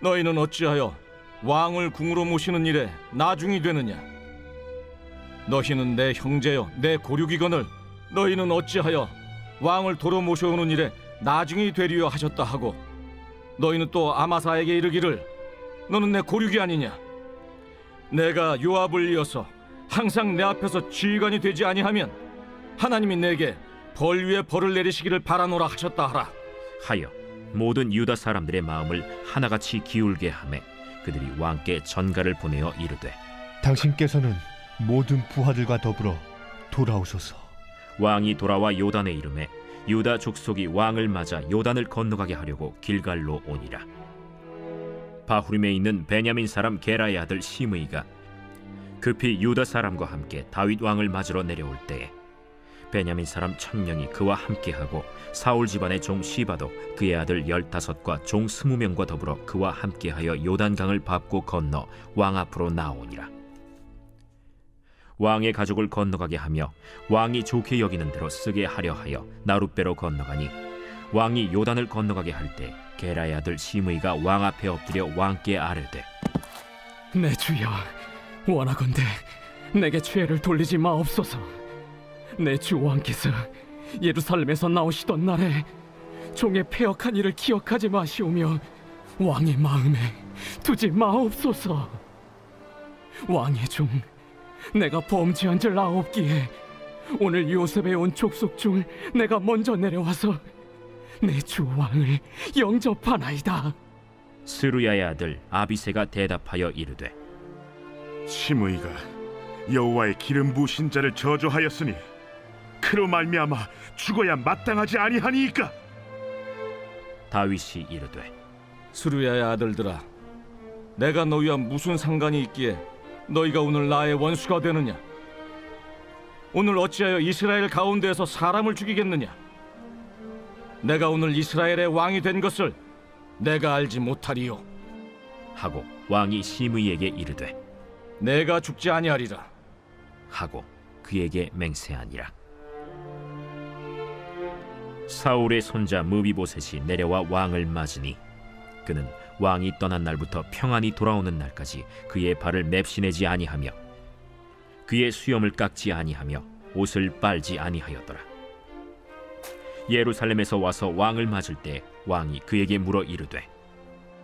너희는 어찌하여 왕을 궁으로 모시는 일에 나중이 되느냐. 너희는 내 형제여 내 고륙이거늘 너희는 어찌하여 왕을 도로 모셔오는 일에 나중이 되리여 하셨다 하고 너희는 또 아마사에게 이르기를 너는 내 고륙이 아니냐. 내가 요압을 이어서 항상 내 앞에서 지휘관이 되지 아니하면 하나님이 내게 벌 위에 벌을 내리시기를 바라노라 하셨다 하라 하여 모든 유다 사람들의 마음을 하나같이 기울게 하매 그들이 왕께 전가를 보내어 이르되 당신께서는 모든 부하들과 더불어 돌아오소서. 왕이 돌아와 요단에 이르매 유다 족속이 왕을 맞아 요단을 건너가게 하려고 길갈로 오니라. 바후림에 있는 베냐민 사람 게라의 아들 시므이가 급히 유다 사람과 함께 다윗 왕을 맞으러 내려올 때에 베냐민 사람 1000명이 그와 함께하고 사울 집안의 종 시바도 그의 아들 15과 종 20명과 더불어 그와 함께하여 요단강을 밟고 건너 왕 앞으로 나오니라. 왕의 가족을 건너가게 하며 왕이 좋게 여기는 대로 쓰게 하려 하여 나룻배로 건너가니 왕이 요단을 건너가게 할 때 게라의 아들 시므이가 왕 앞에 엎드려 왕께 아뢰되 내 주여 원하건대 내게 죄를 돌리지 마옵소서. 내 주 왕께서 예루살렘에서 나오시던 날에 종의 패역한 일을 기억하지 마시오며 왕의 마음에 두지 마옵소서. 왕의 종 내가 범죄한 줄 아옵기에 오늘 요셉에 온 족속 중 내가 먼저 내려와서 내 주 왕을 영접하나이다. 스루야의 아들 아비새가 대답하여 이르되 시므이가 여호와의 기름 부으신 자를 저주하였으니 그로 말미암아 죽어야 마땅하지 아니하니이까. 다윗이 이르되 스루야의 아들들아 내가 너희와 무슨 상관이 있기에 너희가 오늘 나의 원수가 되느냐. 오늘 어찌하여 이스라엘 가운데에서 사람을 죽이겠느냐. 내가 오늘 이스라엘의 왕이 된 것을 내가 알지 못하리요 하고 왕이 시므이에게 이르되 내가 죽지 아니하리라 하고 그에게 맹세하니라. 사울의 손자 무비보셋이 내려와 왕을 맞으니 그는 왕이 떠난 날부터 평안히 돌아오는 날까지 그의 발을 맵시내지 아니하며 그의 수염을 깎지 아니하며 옷을 빨지 아니하였더라. 예루살렘에서 와서 왕을 맞을 때 왕이 그에게 물어 이르되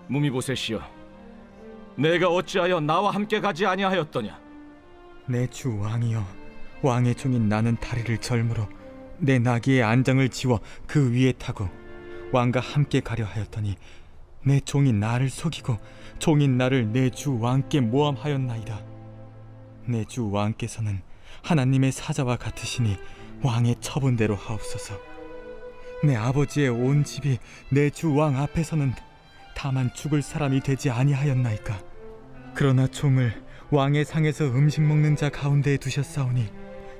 무미보셋이여 내가 어찌하여 나와 함께 가지 아니하였더냐. 내 주 왕이여 왕의 종인 나는 다리를 절므로 내 나귀의 안장을 지워 그 위에 타고 왕과 함께 가려 하였더니 내 종이 나를 속이고 종인 나를 내 주 왕께 모함하였나이다. 내 주 왕께서는 하나님의 사자와 같으시니 왕의 처분대로 하옵소서. 내 아버지의 온 집이 내 주 왕 앞에서는 다만 죽을 사람이 되지 아니하였나이까. 그러나 종을 왕의 상에서 음식 먹는 자 가운데에 두셨사오니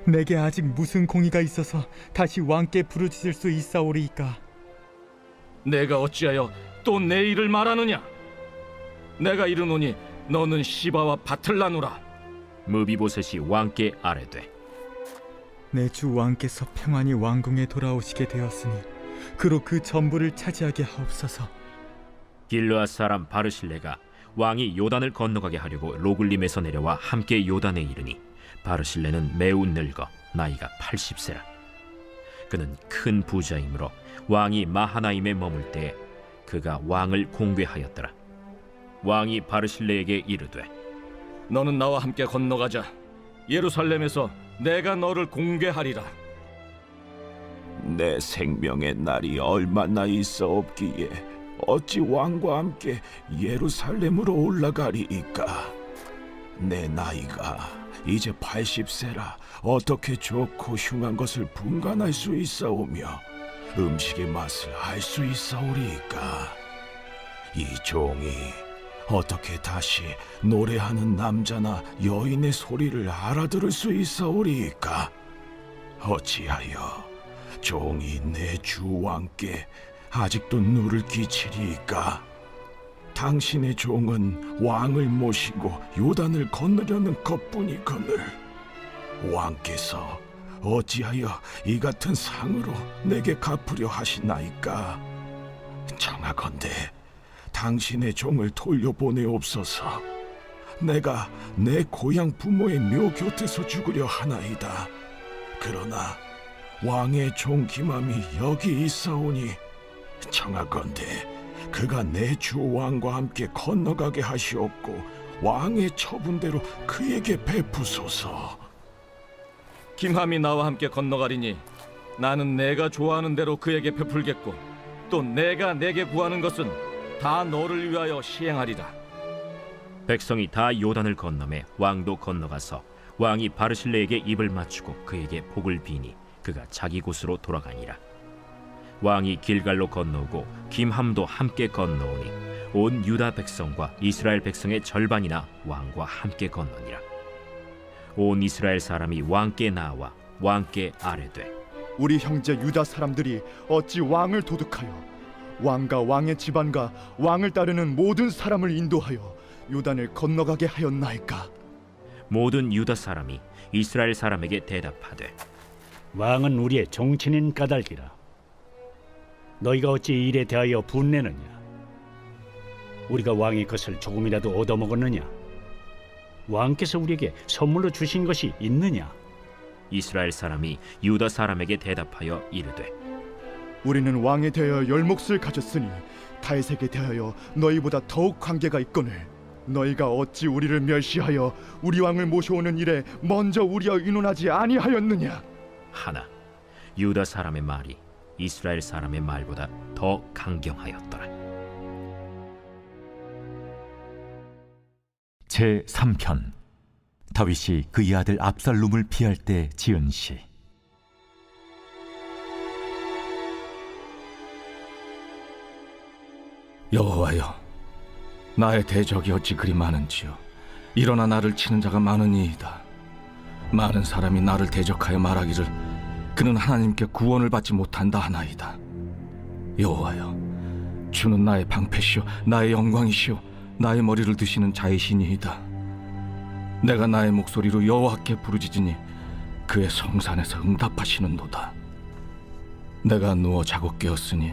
내게 아직 무슨 공의가 있어서 다시 왕께 부르짖을 수 있사오리이까. 내가 어찌하여 또 내 일을 말하느냐. 내가 이르노니 너는 시바와 밭을 나누라. 무비보셋이 왕께 아뢰되 내 주 왕께서 평안히 왕궁에 돌아오시게 되었으니 그로 그 전부를 차지하게 하옵소서. 길르앗 사람 바르실레가 왕이 요단을 건너가게 하려고 로글림에서 내려와 함께 요단에 이르니 바르실레는 매우 늙어 나이가 80세라. 그는 큰 부자이므로 왕이 마하나임에 머물 때에 그가 왕을 공궤하였더라. 왕이 바르실레에게 이르되 너는 나와 함께 건너가자. 예루살렘에서 내가 너를 공궤하리라. 내 생명의 날이 얼마나 있어 없기에 어찌 왕과 함께 예루살렘으로 올라가리이까? 내 나이가 이제 80세라 어떻게 좋고 흉한 것을 분간할 수 있사오며 음식의 맛을 알 수 있사오리이까? 이 종이 어떻게 다시 노래하는 남자나 여인의 소리를 알아들을 수 있사오리이까? 어찌하여 종이 내 주 왕께 아직도 누를 끼치리이까? 당신의 종은 왕을 모시고 요단을 건너려는 것뿐이거늘 왕께서 어찌하여 이 같은 상으로 내게 갚으려 하시나이까? 청하건대 당신의 종을 돌려보내옵소서. 내가 내 고향 부모의 묘 곁에서 죽으려 하나이다. 그러나 왕의 종 기맘이 여기 있사오니 청하건대 그가 내 주 왕과 함께 건너가게 하시옵고 왕의 처분대로 그에게 베푸소서. 김함이 나와 함께 건너가리니 나는 내가 좋아하는 대로 그에게 베풀겠고 또 내가 내게 구하는 것은 다 너를 위하여 시행하리라. 백성이 다 요단을 건너매 왕도 건너가서 왕이 바르실레에게 입을 맞추고 그에게 복을 비니 그가 자기 곳으로 돌아가니라. 왕이 길갈로 건너오고 김함도 함께 건너오니 온 유다 백성과 이스라엘 백성의 절반이나 왕과 함께 건너니라. 온 이스라엘 사람이 왕께 나와 왕께 아뢰되 우리 형제 유다 사람들이 어찌 왕을 도둑하여 왕과 왕의 집안과 왕을 따르는 모든 사람을 인도하여 요단을 건너가게 하였나이까? 모든 유다 사람이 이스라엘 사람에게 대답하되 왕은 우리의 정치인 까닭이라. 너희가 어찌 이 일에 대하여 분내느냐? 우리가 왕의 것을 조금이라도 얻어먹었느냐? 왕께서 우리에게 선물로 주신 것이 있느냐? 이스라엘 사람이 유다 사람에게 대답하여 이르되 우리는 왕에 대하여 열몫을 가졌으니 다윗에게 대하여 너희보다 더욱 관계가 있거늘 너희가 어찌 우리를 멸시하여 우리 왕을 모셔오는 일에 먼저 우리와 의논하지 아니하였느냐? 하나 유다 사람의 말이 이스라엘 사람의 말보다 더 강경하였더라. 제3편 다윗이 그의 아들 압살롬을 피할 때 지은 시. 여호와여, 나의 대적이 어찌 그리 많은지요. 일어나 나를 치는 자가 많으니이다. 많은 사람이 나를 대적하여 말하기를 그는 하나님께 구원을 받지 못한다 하나이다. 여호와여, 주는 나의 방패시오 나의 영광이시오 나의 머리를 드시는 자이시니이다. 내가 나의 목소리로 여호와께 부르짖으니 그의 성산에서 응답하시는도다. 내가 누워 자고 깨었으니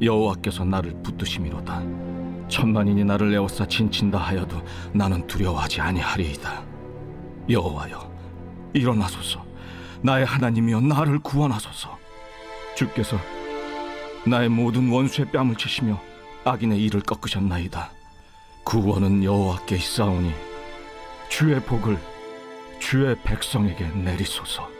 여호와께서 나를 붙드심이로다. 천만인이 나를 에워싸 진친다 하여도 나는 두려워하지 아니하리이다. 여호와여, 일어나소서. 나의 하나님이여, 나를 구원하소서. 주께서 나의 모든 원수의 뺨을 치시며 악인의 이를 꺾으셨나이다. 구원은 여호와께 있사오니 주의 복을 주의 백성에게 내리소서.